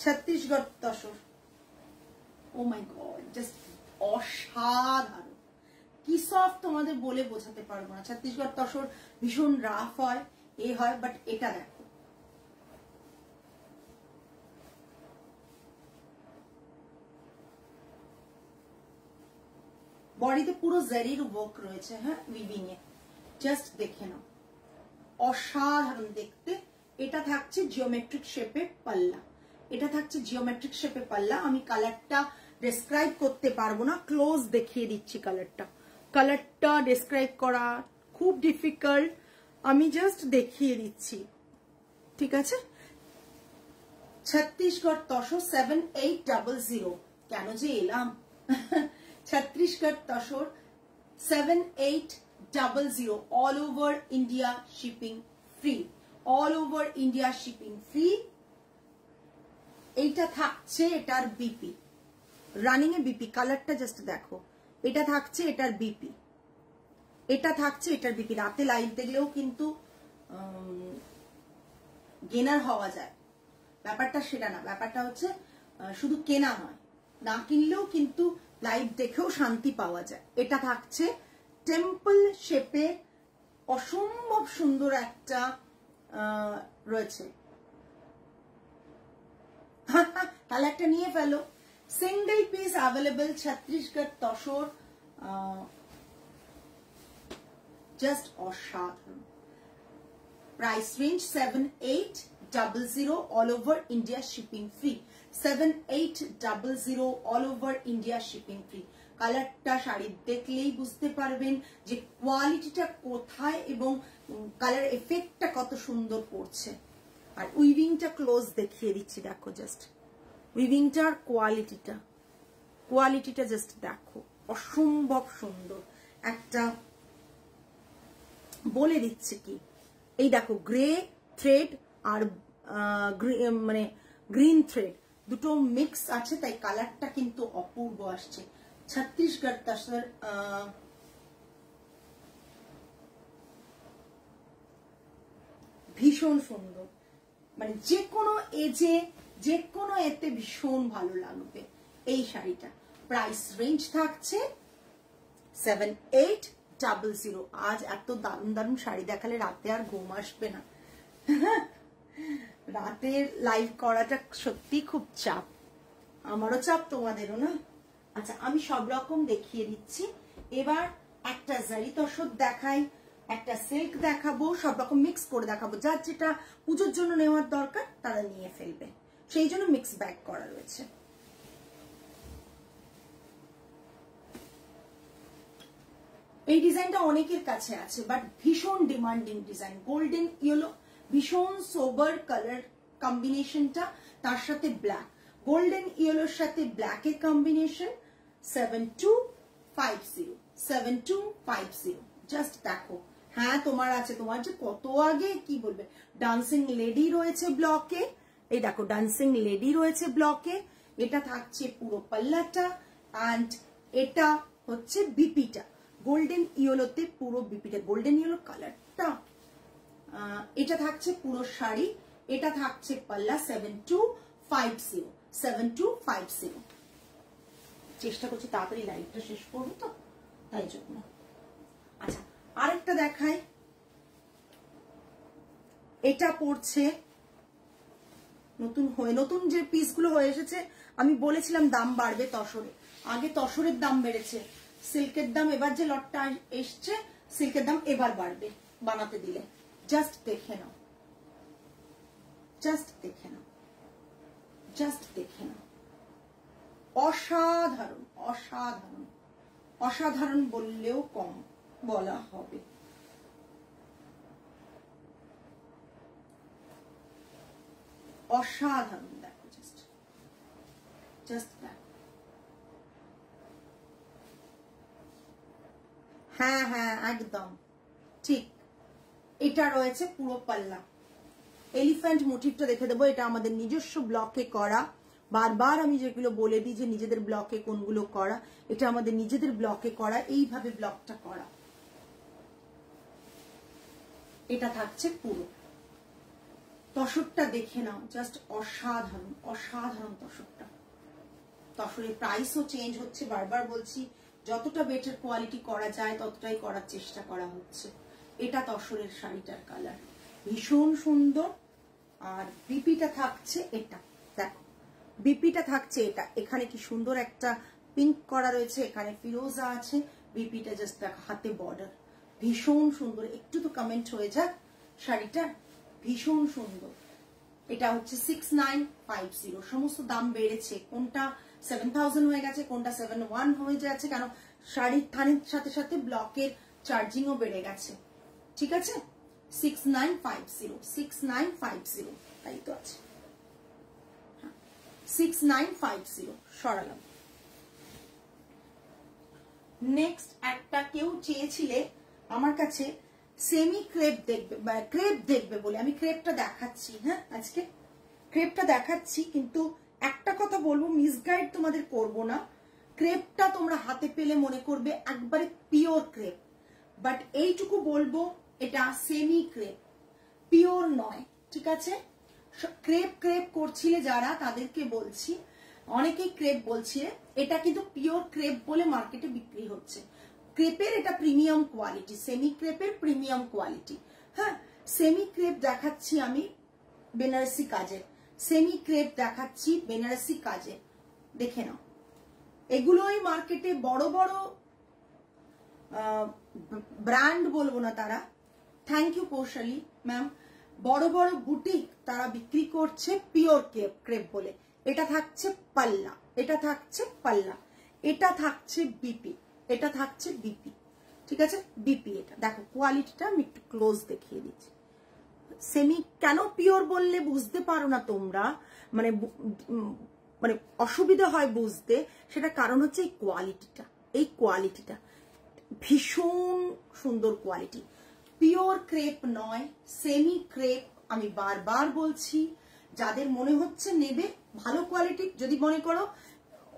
ছত্তিশগড় তসর, ও মাই গড, জাস্ট অসাধারণ, কি সফট তোমাদের বলে বোঝাতে পারবো না। ছত্তিশগড় তসর ভীষণ রাফ হয়, এ হয়, বাট এটা দেখো, বডিতে পুরো জারির ওয়ার্ক রয়েছে, হ্যাঁ উইভিং এ, জাস্ট দেখে নাও, অসাধারণ দেখতে। এটা থাকছে জিওমেট্রিক শেপে পাল্লা, এটা থাকছে জিওমেট্রিক শেপে পাল্লা। আমি কালারটা ডেসক্রাইব করতে পারবো না, ক্লোজ দেখিয়ে দিচ্ছি কালারটা। কালারটা ডেসক্রাইব করা খুব ডিফিকাল্ট, আমি জাস্ট দেখিয়ে দিচ্ছি, ঠিক আছে। ছত্তিশগড় তসর 7800, কেন যে এলাম Chhattisgarh tussar 7800, all over India shipping free, all over India shipping free. এইটা থাকছে এটার বিপি, রানিং এ বিপি, কালারটা জাস্ট দেখো, এটা থাকছে এটার বিপি, এটা থাকছে এটার বিপি। রাতে লাইভ দেখলেও কিন্তু গেনার হওয়া যায়, ব্যাপারটা সেটা না, ব্যাপারটা হচ্ছে শুধু কেনা নয়, না কিনলেও কিন্তু লাইভ দেখেও শান্তি পাওয়া যায়। এটা থাকছে টেম্পল শেপে, অসম্ভব সুন্দর একটা রয়েছে, তাহলে একটা নিয়ে ফেলো। সিঙ্গেল পিস অ্যাভেলেবল ছত্তিশগড় তসর, জাস্ট অসাধারণ। Price range 7800, all over India shipping free, 7800, all over India shipping free. কালারটা শাড়ি দেখলেই বুঝতে পারবেন যে কোয়ালিটিটা কোথায় এবং কালার এফেক্টটা কত সুন্দর পড়ছে। আর উইভিংটা ক্লোজ দেখিয়ে দিচ্ছি, দেখো জাস্ট উইভিংটার কোয়ালিটিটা জাস্ট দেখো, অসম্ভব সুন্দর একটা, বলে দিচ্ছে কি, এই দেখো গ্রে থ্রেড আর মানে গ্রিন থ্রেড দুটো মিক্স আছে, তাই কালারটা কিন্তু অপূর্ব আসছে। ছত্তিশগড় তসর ভীষণ সুন্দর, মানে যে কোনো এজে যে কোনো এতে ভীষণ ভালো লাগবে এই শাড়িটা। প্রাইস রেঞ্জ থাকছে 7800। আজ এত দারুণ দারুণ শাড়ি দেখালে রাতে আর ঘুম আসবে না, রাতের লাইভ করাটা সত্যি খুব চাপ, আমারও চাপ তোমাদেরও না। আচ্ছা আমি সব রকম দেখিয়ে দিচ্ছি, এবার একটা জারি তসর দেখাই, একটা সিল্ক দেখাবো, সব রকম মিক্স করে দেখাবো, যার যেটা পুজোর জন্য নেওয়ার দরকার তারা নিয়ে ফেলবে, সেই জন্য মিক্স ব্যাগ করা রয়েছে। এই ডিজাইনটা অনেকের কাছে আছে, বাট ভীষণ ডিমান্ডিং ডিজাইন, গোল্ডেন ইয়েলো, ভীষণ সোবার কালার কম্বিনেশনটা, তার সাথে ব্ল্যাক, গোল্ডেন ইয়েলোর সাথে ব্ল্যাকের কম্বিনেশন। 7250, জাস্ট দেখো, হ্যাঁ তোমার আছে, তোমার যে কত আগে কি বলবে, ডান্সিং লেডি রয়েছে ব্লকে, এই দেখো ডান্সিং লেডি রয়েছে ব্লকে, এটা থাকছে পুরো পাল্লাটা, অ্যান্ড এটা হচ্ছে বিপিটা, গোল্ডেন ইয়েলোতে পুরো বিপিটা, গোল্ডেন ইয়েলো কালারটা, এটা থাকছে পুরো শাড়ি, এটা থাকছে পাল্লা। 7250, চেষ্টা করছি তাড়াতাড়ি লাইভটা শেষ করবো তো, তাই জন্য। আচ্ছা আরেকটা দেখাই, এটা পড়ছে নতুন যে পিসগুলো হয়ে এসেছে, আমি বলেছিলাম দাম বাড়বে তসরে, আগে তসরের দাম বেড়েছে, সিল্কের দাম এবার যে লটটা এসছে সিল্কের দাম এবার বাড়বে বানাতে দিলে, জাস্ট দেখে নাও, জাস্ট দেখে নাও, জাস্ট দেখে নাও, অসাধারণ অসাধারণ অসাধারণ বললেও কম বলা হবে। অসাধারণ, দেখো জাস্ট দেখো, হ্যাঁ হ্যাঁ একদম ঠিক। এটা রয়েছে পুরো পাল্লা, এলিফ্যান্ট মোটিভটা দেখে দেবো, এটা আমাদের নিজস্ব ব্লকে করা, বারবার আমি যেগুলো বলে দিই যে নিজেদের ব্লকে কোনগুলো করা, এটা আমাদের নিজেদের ব্লকে করা, এইভাবে ব্লকটা করা। এটা থাকছে পুরো, তসরটা দেখে নাও, জাস্ট অসাধারণ অসাধারণ তসরটা, তসরের প্রাইসও চেঞ্জ হচ্ছে, বারবার বলছি যতটা বেটার কোয়ালিটি করা যায় ততটাই করার চেষ্টা করা হচ্ছে। এটা তসরের শাড়িটার কালার, ভীষণ সুন্দর। আর বিপিটা থাকছে এটা, দেখো বিপিটা থাকছে এটা, এখানে কি সুন্দর একটা পিঙ্ক করা রয়েছে, এখানে ফিরোজা আছে, বিপিটা জাস্ট দেখো হাতে বর্ডার, ভীষণ সুন্দর। একটু তো কমেন্ট হয়ে যাক, শাড়িটা ভীষণ সুন্দর। এটা হচ্ছে 6950, সমস্ত দাম বেড়েছে, কোনটা 7000 হয়ে গেছে, কোনটা 71 হয়ে যাচ্ছে, কারণ শাড়ির থানের সাথে সাথে ব্লকের চার্জিংও বেড়ে গেছে। ঠিক আছে, 6950 তাই তো আছে, 6950 সরালাম। নেক্সট একটা কেউ চেয়েছিলে আমার কাছে সেমি ক্রেপ দেখবে, ক্রেপ দেখবে বলে আমি ক্রেপটা দেখাচ্ছি। হ্যাঁ, আজকে ক্রেপটা দেখাচ্ছি, কিন্তু একটা কথা বলবো, মিসগাইড তোমাদের করব না। ক্রেপটা তোমরা হাতে পেলে মনে করবে একবারে পিওর ক্রেপ, বাট এইটুকু বলবো এটা সেমি ক্রেপ, পিওর নয়। ঠিক আছে, ক্রেপ ক্রেপ করছিলে যারা তাদেরকে বলছি, অনেকেই ক্রেপ বলছে, এটা কিন্তু পিওর ক্রেপ বলে মার্কেটে বিক্রি হচ্ছে। ক্রেপের এটা প্রিমিয়াম কোয়ালিটি, সেমি ক্রেপের প্রিমিয়াম কোয়ালিটি। হ্যাঁ, সেমি ক্রেপ দেখাচ্ছি আমি বেনারসি কাজের, সেমি ক্রেপ দেখাচ্ছি বেনারসি কাজের, দেখে নাও। এগুলোই মার্কেটে বড় বড় ব্র্যান্ড বলবো না তারা, থ্যাংক ইউ কৌশালী ম্যাম, বড় বড় বুটিক তারা বিক্রি করছে পিওর ক্রেপ বলে। এটা থাকছে পাল্লা, এটা থাকছে পাল্লা, এটা থাকছে বিপি, এটা থাকছে বিপি। ঠিক আছে, বিপি। এটা দেখো কোয়ালিটিটা আমি একটু ক্লোজ দেখিয়ে দিচ্ছি। সেমি কেন পিওর বললে বুঝতে পারো না তোমরা, মানে মানে অসুবিধা হয় বুঝতে, সেটা কারণ হচ্ছে এই কোয়ালিটিটা, এই কোয়ালিটিটা ভীষণ সুন্দর কোয়ালিটি, পিওর ক্রেপ নয়, সেমি ক্রেপ। আমি বারবার বলছি, যাদের মনে হচ্ছে নেবে ভালো কোয়ালিটি, যদি মনে করো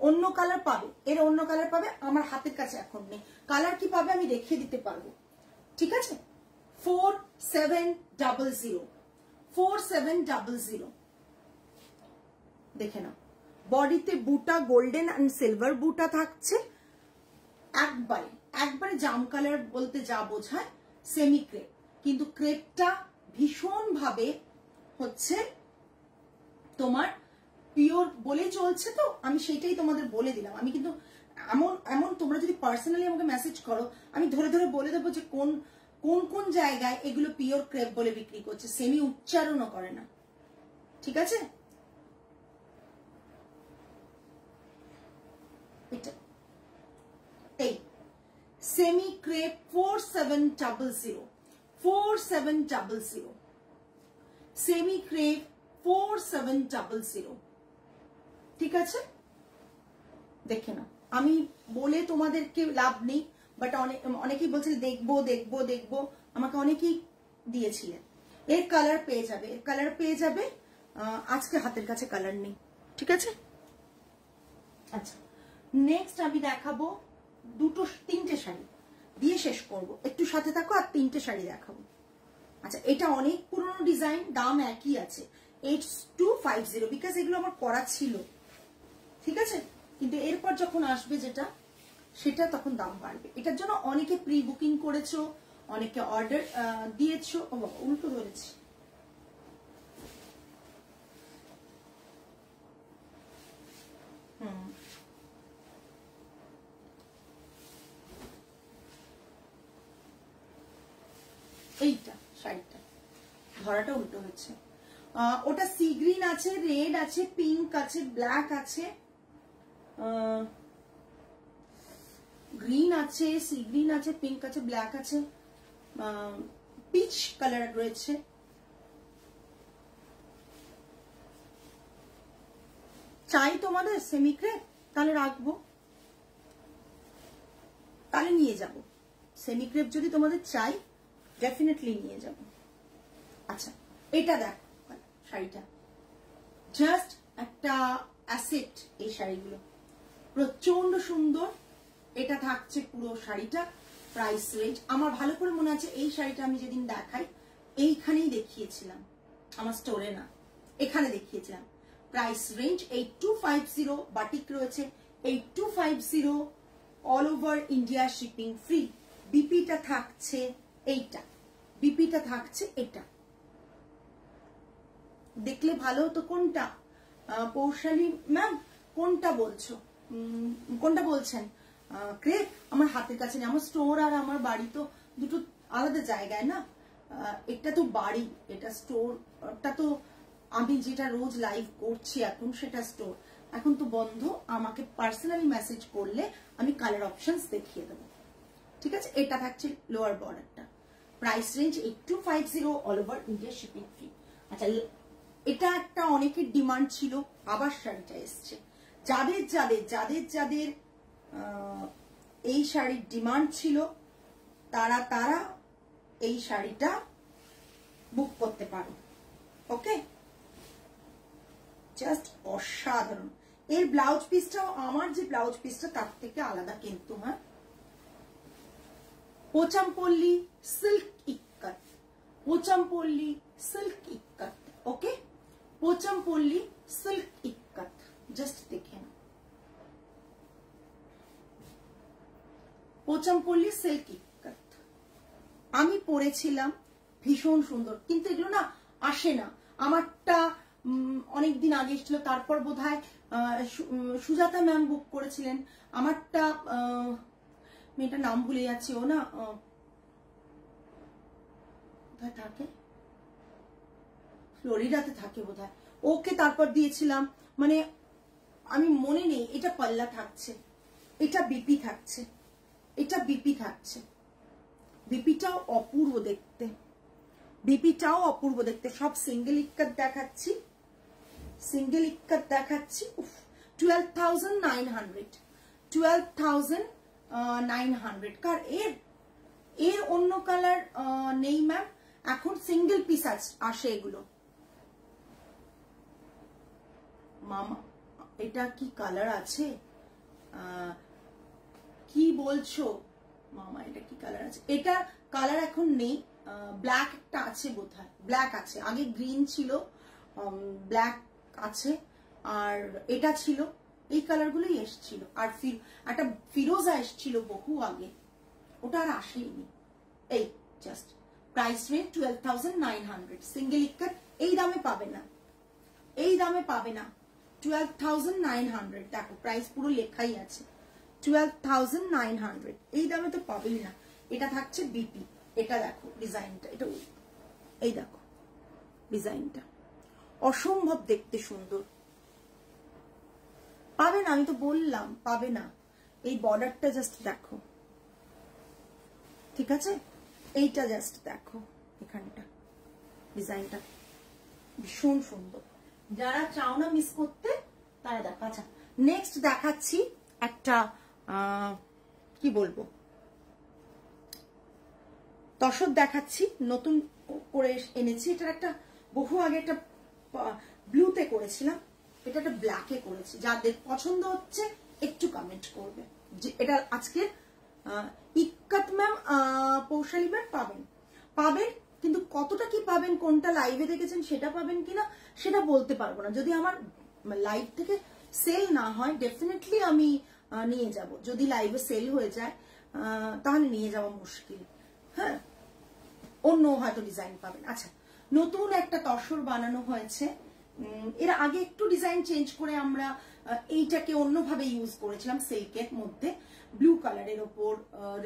অন্য কালার পাবে, এর অন্য কালার পাবে, আমার হাতের কাছে এখন নেই, কালার কি পাবে আমি দেখিয়ে দিতে পারবো। ঠিক আছে, 4700, 4700 দেখে নাও। বডিতে বুটা গোল্ডেন এন্ড সিলভার বুটা থাকছে, একবারে জাম কালার বলতে যা বোঝায় সেমি ক্রেপ, কিন্তু ক্রেপটা ভীষণ ভাবে হচ্ছে তোমার পিওর বলে চলছে, তো আমি সেটাই তোমাদের বলে দিলাম। আমি কিন্তু এমন তোমরা যদি পার্সোনালি আমাকে মেসেজ করো, আমি ধরে ধরে বলে দেবো যে কোন কোন কোন জায়গায় এগুলো পিওর ক্রেপ বলে বিক্রি করছে, সেমি উচ্চারণও করে না। ঠিক আছে, এটা এই সেমি ক্রেপ 4700, 4700 সেমি ক্রেপ 4700। ঠিক আছে, দেখে নাও। আমি বলে তোমাদেরকে লাভ নেই, বাট অনেকেই বলছে দেখবো দেখবো দেখবো, আমাকে অনেকেই দিয়েছিলেন। এর কালার পেয়ে যাবে, এর কালার পেয়ে যাবে, আজকে হাতের কাছে কালার নেই। ঠিক আছে, আচ্ছা নেক্সট আমি দেখাবো তিনটে শাড়ি দিয়ে শেষ করব, একটু সাথে থাকো, আর তিনটে শাড়ি দেখাবো। আচ্ছা, এটা অনেক পুরনো ডিজাইন, দাম একই আছে 8250, বিকজ এগুলো আমার করা ছিল। ঠিক আছে, কিন্তু এরপর যখন আসবে যেটা, সেটা তখন দাম বাড়বে। এটার জন্য অনেকে প্রি বুকিং করেছো, অনেকে অর্ডার দিয়েছো। ও বাবা, উল্টো ধরেছি। এইটা শাড়িটা ধরাটা উল্টো হচ্ছে। ওটা সি গ্রিন আছে, রেড আছে, পিঙ্ক আছে, ব্ল্যাক আছে, গ্রিন আছে, সি গ্রিন আছে, পিঙ্ক আছে, ব্ল্যাক আছে, পিচ কালার রয়েছে। চাই তোমাদের সেমি ক্রেপ, তাহলে রাখবো, তাহলে নিয়ে যাব। সেমি ক্রেপ যদি তোমাদের চাই ডেফিনেটলি নিয়ে যাব। আচ্ছা, এটা দেখো শাড়িটা, জাস্ট একটা অ্যাসেট। এই শাড়িগুলো প্রচন্ড সুন্দর। এটা থাকছে পুরো শাড়িটা, প্রাইস রেঞ্জ আমার ভালো করে মনে আছে। এই শাড়িটা আমি যেদিন দেখাই এইখানেই দেখিয়েছিলাম, আমার স্টোরে না, এখানে দেখিয়েছিলাম। প্রাইস রেঞ্জ 8250, বাটিক রয়েছে 8250, all over India shipping free. বিপিটা থাকছে এইটা, বিপিটা থাকছে এটা। দেখলে ভালো হতো। কোনটা পৌশালী ম্যাম, কোনটা বলছো, কোনটা বলছেন? ক্রেপ আমার হাতের কাছে নেই, আমার স্টোর আর আমার বাড়ি তো দুটো আলাদা জায়গায় না। এটা তো বাড়ি, এটা স্টোরটা তো আমি যেটা রোজ লাইভ করছি এখন সেটা স্টোর। এখন তো বন্ধ। আমাকে পার্সোনালি মেসেজ করলে আমি কালার অপশনস দেখিয়ে দেবো, ঠিক আছে? এটা থাকছে লোয়ার বর্ডারটা, price range 8250, all over India shipping free. আচ্ছা, এটা একটা অনেকের ডিমান্ড ছিল, আবার শাড়িটা এসছে। যাদের যাদের যাদের যাদের এই শাড়ির ডিমান্ড ছিল তারা তারা এই শাড়িটা বুক করতে পারো। ওকে, জাস্ট অসাধারণ। এর ব্লাউজ পিসটাও আমার যে ব্লাউজ পিসটা তার থেকে আলাদা কিন্তু। হ্যাঁ, পোচামপল্লী সিল্ক ইক্কত, পোচামপল্লী সিল্ক ইক্কত। ওকে, পোচামপল্লী সিল্ক ইক্কত, জাস্ট দেখে না, পোচামপল্লী সিল্ক ইক্কত আমি পরেছিলাম, ভীষণ সুন্দর। কিন্তু এগুলো না আসে না, আমারটা অনেকদিন আগে এসেছিল, তারপর বোধহয় সুজাতা ম্যাম বুক করেছিলেন আমারটা। মেয়েটার নাম ভুলে যাচ্ছি, ও না কোথায় থাকে, ফ্লোরিডাতে থাকে বোধহয়, ওকে তারপর দিয়েছিলাম। মানে আমি মনে নেই। এটা পাল্লা থাকছে, এটা বিপি থাকছে, এটা বিপি থাকছে। বিপিটাও অপূর্ব দেখতে, বিপিটাও অপূর্ব দেখতে। সব সিঙ্গেল ইক্কাত দেখাচ্ছি, সিঙ্গেল ইক্কাত দেখাচ্ছি। 12,900, 12,900। কার এর অন্য কালার নেই ম্যাম, এখন সিঙ্গেল পিস আসে এগুলো। মামা এটা কি কালার আছে, কি বলছো মামা, এটা কি কালার আছে? এটা কালার এখন নেই, ব্ল্যাক একটা আছে বোধহয়, ব্ল্যাক আছে। আগে গ্রিন ছিল, ব্ল্যাক আছে, আর এটা ছিল। এই কালারগুলোই এসছিল। আর একটা ফিরোজা এসছিল বহু আগে, ওটা আর আসেনি। এই জাস্ট প্রাইস রেঞ্জ 12,900, সিঙ্গেল ইক্কাত। এই দামে পাবে না, এই দামে পাবে না। 12,900, দেখো প্রাইস পুরো লেখাই আছে, 12,900। এই দামে তো পাবেই না। এটা থাকছে বিপি। এটা দেখো ডিজাইনটা, এটা এই দেখো ডিজাইনটা অসম্ভব দেখতে সুন্দর। পাবে না, আমি তো বললাম পাবে না। এই বর্ডারটা জাস্ট দেখো, ঠিক আছে? এইটা জাস্ট দেখো, এখানটা ডিজাইনটা ভীষণ সুন্দর। যারা চাও না মিস করতে তারা দেখো। আচ্ছা, নেক্সট দেখাচ্ছি একটা কি বলবো, তসর দেখাচ্ছি, নতুন করে এনেছি। এটার একটা বহু আগে একটা ব্লুতে করেছিলাম, এটা একটা ব্ল্যাকে করেছি। যাদের পছন্দ হচ্ছে একটু কমেন্ট করবে। যে এটা আজকে ইক্কাত ম্যাম, পৌশালী ম্যাম পাবেন, পাবেন, কিন্তু কতটা কি পাবেন, কোনটা লাইভে দেখেছেন সেটা পাবেন কিনা সেটা বলতে পারবো না। যদি আমার লাইভ থেকে সেল না হয় ডেফিনেটলি আমি নিয়ে যাব। যদি লাইভে সেল হয়ে যায় তাহলে নিয়ে যাওয়া মুশকিল। হ্যাঁ, অন্য হয়তো ডিজাইন পাবেন। আচ্ছা, নতুন একটা তসর বানানো হয়েছে। এর আগে একটু ডিজাইন চেঞ্জ করে আমরা এইটাকে অন্যভাবে ইউজ করেছিলাম, সিল্কের মধ্যে ব্লু কালারের ওপর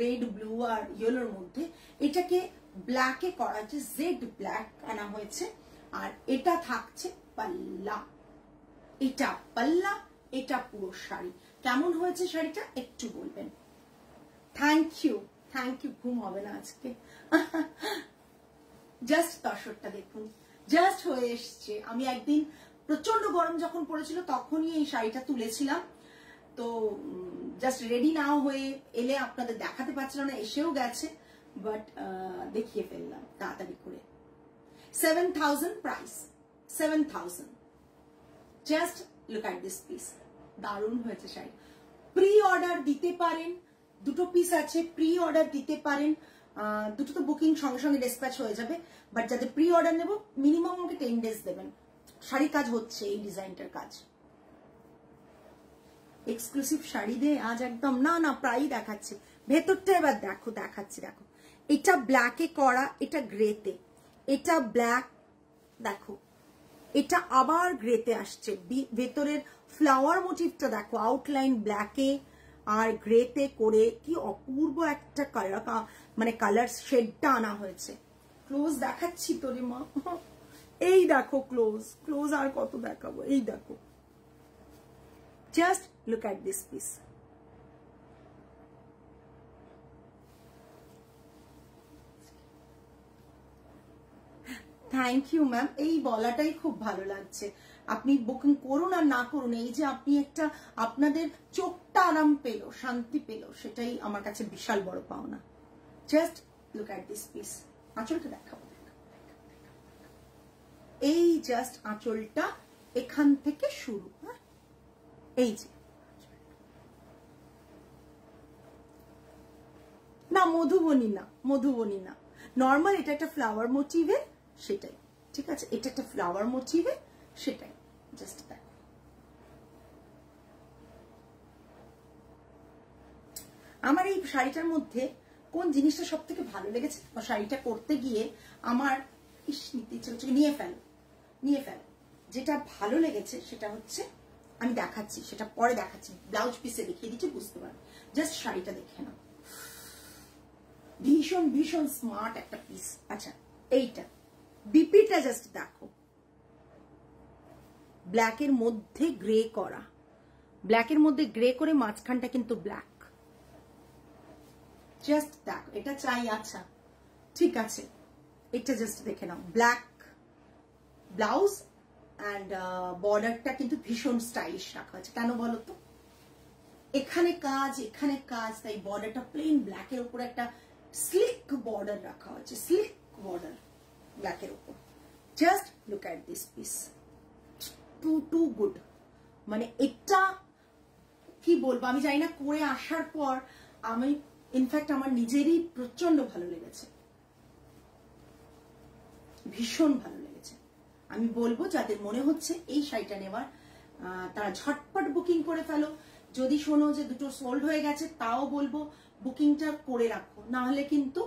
রেড, ব্লু আর ইয়েলোর মধ্যে। এটাকে ব্ল্যাকে করা হয়েছে, জেড ব্ল্যাক আনা হয়েছে। আর এটা থাকছে পাল্লা, এটা পাল্লা, এটা পুরো শাড়ি। কেমন হয়েছে শাড়িটা একটু বলবেন। Thank you, thank you. ঘুম হবে না আজকে। জাস্ট তসরটা দেখুন, জাস্ট হয়ে এসছে। আমি একদিন প্রচন্ড গরম যখন পড়েছিল তখনই এই শাড়িটা তুলেছিলাম। তো জাস্ট রেডি না হয়ে এলে আপনাদের দেখাতে পারছিলাম না, এসেও গেছে, বাট দেখিয়ে ফেললাম তাড়াতাড়ি করে। 7,000 price, 7,000। Just look at this piece, দারুণ হয়েছে শাড়ি। প্রি অর্ডার দিতে পারেন, দুটো পিস আছে, প্রি অর্ডার দিতে পারেন। দুটো তো বুকিং সঙ্গে সঙ্গে ডিসপ্যাচ হয়ে যাবে, বাট যাদের প্রি অর্ডার নেব মিনিমাম আমাকে 10 days দেবেন। শাড়ি কাজ হচ্ছে, এই ডিজাইনটার কাজ। এক্সক্লুসিভ শাড়ি দিয়ে আজ একদম না না প্রায়ই দেখাচ্ছে। ভেতরটা এবার দেখো, দেখাচ্ছি দেখো। এটা ব্ল্যাকে করা, এটা গ্রেতে, এটা ব্ল্যাক দেখো, এটা আবার গ্রেতে আসছে। ভেতরের ফ্লাওয়ার মোটিভটা দেখো, আউটলাইন ব্ল্যাকে আর গ্রেতে করে কি অপূর্ব একটা কালার, মানে কালার শেডটা আনা হয়েছে। ক্লোজ দেখাচ্ছি তোরে মা, এই দেখো ক্লোজ, ক্লোজ আর কত দেখাবো, এই দেখো। Just look at this piece. Thank you ma'am, এই বলাটাই খুব ভালো লাগছে। আপনি বুকিং করুন আর না করুন, এই যে আপনি একটা আপনাদের চোখটা আরাম পেল, শান্তি পেল, সেটাই আমার কাছে বিশাল বড় পাওনা। Just look at this piece. আঁচলটা দেখাবো, এই জাস্ট আঁচলটা এখান থেকে শুরু। হ্যাঁ, এই যে না মধুবনী না, মধুবনী না, নর্মাল এটা একটা ফ্লাওয়ার মোটিভে, সেটাই ঠিক আছে, এটা একটা ফ্লাওয়ার মোটিভে, সেটাই জাস্ট দেখো। আমার এই শাড়িটার মধ্যে কোন জিনিসটা সব থেকে ভালো লেগেছে, শাড়িটা করতে গিয়ে আমার ইস নিতে ইচ্ছে হচ্ছে, নিয়ে ফেলো নিয়ে ফেলো। যেটা ভালো লেগেছে সেটা হচ্ছে, আমি দেখাচ্ছি, সেটা পরে দেখাচ্ছি, ব্লাউজ পিসে দেখিয়ে দিচ্ছি, বুঝতে পারবে। জাস্ট শাড়িটা দেখে নাও, ভীষণ ভীষণ স্মার্ট একটা পিস। আচ্ছা এইটা বিপিটা জাস্ট দেখো, ব্ল্যাকের মধ্যে গ্রে করা, ব্ল্যাকের মধ্যে গ্রে করে মাঝখানটা কিন্তু ব্ল্যাক। জাস্ট দেখো, এটা চাই। আচ্ছা ঠিক আছে, এটা জাস্ট দেখে নাও, ব্ল্যাক ব্লাউজ অ্যান্ড বর্ডারটা কিন্তু ভীষণ স্টাইলিশ রাখা হয়েছে। কেন বলো তো, এখানে কাজ এখানে কাজ, তাই বর্ডারটা প্লেন ব্ল্যাকের উপর একটা স্লিক বর্ডার রাখা হয়েছে, স্লিক বর্ডার ব্ল্যাকের উপর। Just look at this piece, too good. মানে এটা কি বলবো, আমি জানি না, করে আসার পর আমি ইনফ্যাক্ট আমার নিজেরই প্রচন্ড ভালো লেগেছে, ভীষণ ভালো লেগেছে। আমি বলবো যাদের মনে হচ্ছে এই শাড়িটা নেওয়ার, তারা ঝটপট বুকিং করে ফেলো। যদি শোনো যে দুটো সোল্ড হয়ে গেছে, তাও বলবো বুকিংটা করে রাখো, না হলে কিন্তু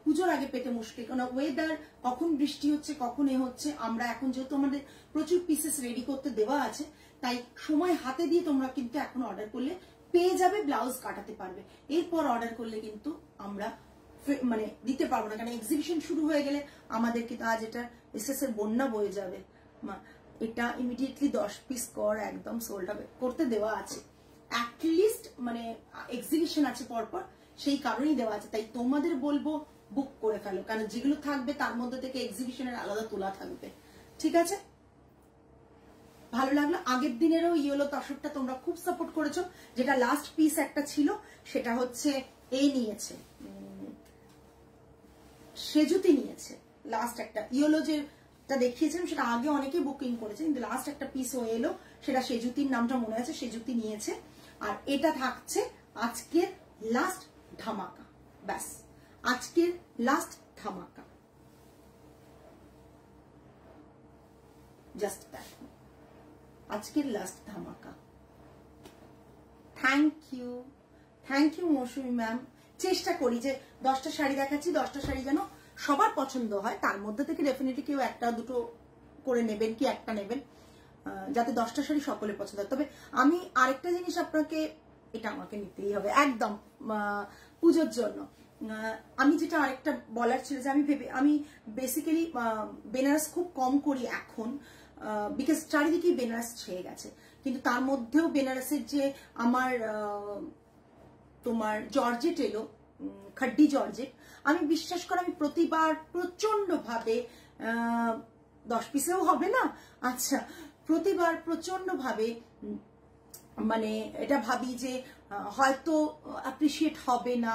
পুজোর আগে পেতে মুশকিল। কারণ ওয়েদার কখন বৃষ্টি হচ্ছে, কখন এ হচ্ছে, আমরা এখন যেহেতু আমাদের প্রচুর পিসেস রেডি করতে দেওয়া আছে, তাই সময় হাতে দিয়ে তোমরা কিন্তু এখন অর্ডার করলে পেয়ে যাবে, ব্লাউজ কাটাতে পারবে। এরপর অর্ডার করলে কিন্তু আমরা মানে দিতে পারবো না, কারণ এক্সিবিশন শুরু হয়ে গেলে আমাদের কিন্তু আজ এটা এসএস এর বন্যা বয়ে যাবে। এটা ইমিডিয়েটলি 10 পিস কর, একদম সোল্ড হবে, করতে দেওয়া আছে। অ্যাটলিস্ট মানে এক্সিবিশন আছে পরপর, সেই কারণেই দেওয়া আছে। তাই তোমাদের বলবো বুক করে ফেলো, কারণ যেগুলো থাকবে তার মধ্যে থেকে এক্সিবিশনের আলাদা তোলা থাকবে। ঠিক আছে, ভালো লাগলো। আগের দিনেরও ইয়েলো তসরটা তোমরা খুব সাপোর্ট করেছো। যেটা লাস্ট পিস একটা ছিল, সেটা হচ্ছে এই নিয়েছে, সেজুতি নিয়েছে। লাস্ট একটা ইয়েলো যেটা দেখিয়েছিলাম, সেটা আগে অনেকে বুকিং করেছে, কিন্তু লাস্ট একটা পিস ও এলো, সেটা সেজুতির নামটা মনে আছে, সেজুতি নিয়েছে। আর এটা থাকছে আজকের লাস্ট ধামাকা, ব্যাস আজকের লাস্ট ধামাকা। জাস্ট দেখো, আজকের লাস্ট ধামাকা। Thank you Mousumi ma'am. চেষ্টা করি যে 10টা শাড়ি দেখাচ্ছি, 10টা শাড়ি যেন সবার পছন্দ হয়, তার মধ্যে থেকে ডেফিনেটলি কেউ একটা দুটো করে নেবেন, কি একটা নেবেন, যাতে 10টা শাড়ি সকলের পছন্দ হয়। তবে আমি আরেকটা জিনিস আপনাকে, এটা আমাকে নিতেই হবে একদম পুজোর জন্য। আমি যেটা আরেকটা বলার ছিল যে আমি বেসিক্যালি বেনারস খুব কম করি এখন, বিকজ চারিদিকেই বেনারস ছেয়ে গেছে। কিন্তু তার মধ্যেও বেনারসের যে আমার তোমার জর্জেট এলো, খাড্ডি জর্জেট, আমি বিশ্বাস করে আমি প্রতিবার প্রচন্ড ভাবে 10 পিসেও হবে না, আচ্ছা প্রতিবার প্রচন্ড ভাবে মানে এটা ভাবি যে হয়তো অ্যাপ্রিসিয়েট হবে না,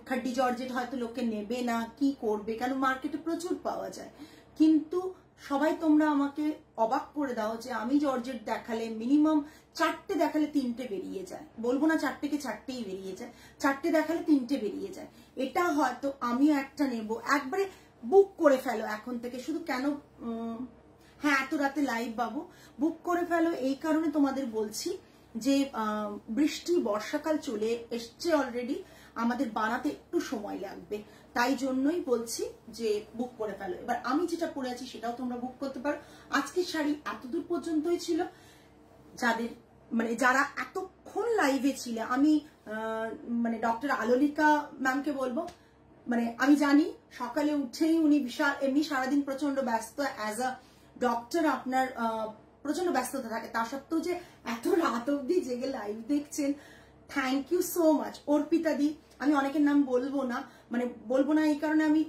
খাড্ডি জর্জেট হয়তো লোকে নেবে না, কি করবে, কারণ মার্কেটে প্রচুর পাওয়া যায়। কিন্তু সবাই তোমরা আমাকে অবাক করে দাও যে আমি জর্জেট দেখালে মিনিমাম 4টে দেখালে 3টে বেরিয়ে যায়, বলবো না 4টেকে 4টেই বেরিয়ে যায়, 4টে দেখালে 3টে বেরিয়ে যায়। এটা হয়তো আমিও একটা নেব, একবারে বুক করে ফেলো এখন থেকে। শুধু কেন, হ্যাঁ, এত রাতে লাইভ বাবু বুক করে ফেলো। এই কারণে তোমাদের বলছি যে বৃষ্টি বর্ষাকাল চলে এসছে অলরেডি, আমাদের বানাতে একটু সময় লাগবে, তাই জন্যই বলছি যে বুক করে ফেলো। এবার আমি যেটা পরে আছি সেটাও তোমরা বুক করতে পারো। আজকের শাড়ি এতদূর পর্যন্তই ছিল। যাদের মানে যারা এতক্ষণ লাইভে ছিল, আমি মানে ডক্টর আলোলিকা ম্যামকে বলবো, মানে আমি জানি সকালে উঠেই উনি বিশাল, এমনি সারাদিন প্রচন্ড ব্যস্ত, অ্যাজ আ ডক্টর আপনার প্রচন্ড ব্যস্ততা থাকে, তা সত্ত্বেও যে এত রাত অব্দি জেগে লাইভ দেখছেন, thank you so much. Arpita দি, আমি অনেকের নাম বলবো না, মানে বলবো না এই কারণে আমি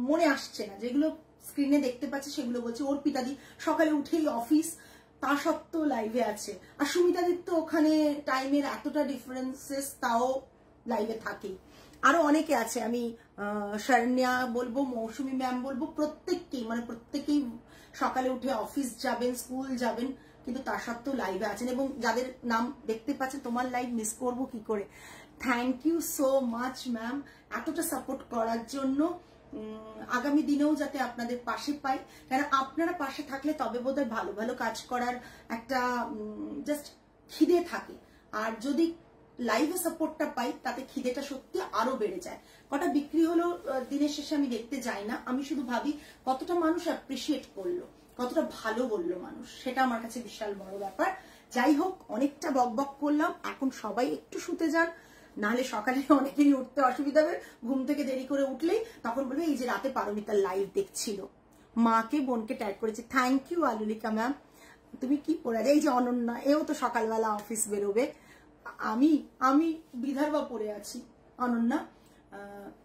মনে আসছে না, যেগুলো স্ক্রিনে দেখতে পাচ্ছি সেগুলো বলছি। অর্পিতা দি সকালে উঠেই অফিস, তা সত্ত্বেও লাইভে আছে। আর সুমিতাদির তো ওখানে টাইমের এতটা ডিফারেন্সেস, তাও লাইভে থাকেই। আরো অনেকে আছে, আমি শরণ্যা বলবো, মৌসুমী ম্যাম বলবো, প্রত্যেককেই মানে প্রত্যেকেই সকালে উঠে অফিস যাবেন, স্কুল যাবেন, কিন্তু তার সত্ত্বেও লাইভে আছেন। এবং যাদের নাম দেখতে পাচ্ছেন, তোমার লাইভ মিস করবো কি করে। Thank you so much ma'am, এতটা সাপোর্ট করার জন্য। আগামী দিনেও যাতে আপনাদের পাশে পাই, কারণ আপনারা পাশে থাকলে তবে বোধহয় ভালো ভালো কাজ করার একটা জাস্ট খিদে থাকে। আর যদি লাইভে সাপোর্টটা পাই, তাতে খিদেটা সত্যি আরো বেড়ে যায়। কটা বিক্রি হলো দিনের শেষে আমি দেখতে যাই না, আমি শুধু ভাবি কতটা মানুষ অ্যাপ্রিসিয়েট করলো, কতটা ভালো বললো মানুষ, সেটা আমার কাছে বিশাল বড় ব্যাপার। যাই হোক, অনেকটা বকবক করলাম, এখন সবাই একটু শুতে যান, নাহলে সকালে অনেকেরই উঠতে অসুবিধা হবে। ঘুম থেকে দেরি করে উঠলেই তখন বলবে এই যে রাতে পারমিতার লাইভ দেখছিল। মাকে বোনকে ট্যাগ করেছে। থ্যাংক ইউ আলুলিকা ম্যাম। তুমি কি পরে, এই যে অনন্যা, এও তো সকালবেলা অফিস বেরোবে। আমি বিদর্ভা পরে আছি। অনন্যা,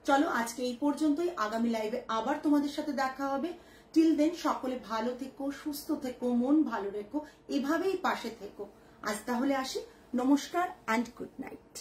চলো আজকে এই পর্যন্তই, আগামী লাইভে আবার তোমাদের সাথে দেখা হবে। টিল দেন সকলে ভালো থেকো, সুস্থ থেকো, মন ভালো রেখো, এভাবেই পাশে থেকো। আজ তাহলে আসি, নমস্কার অ্যান্ড গুড নাইট।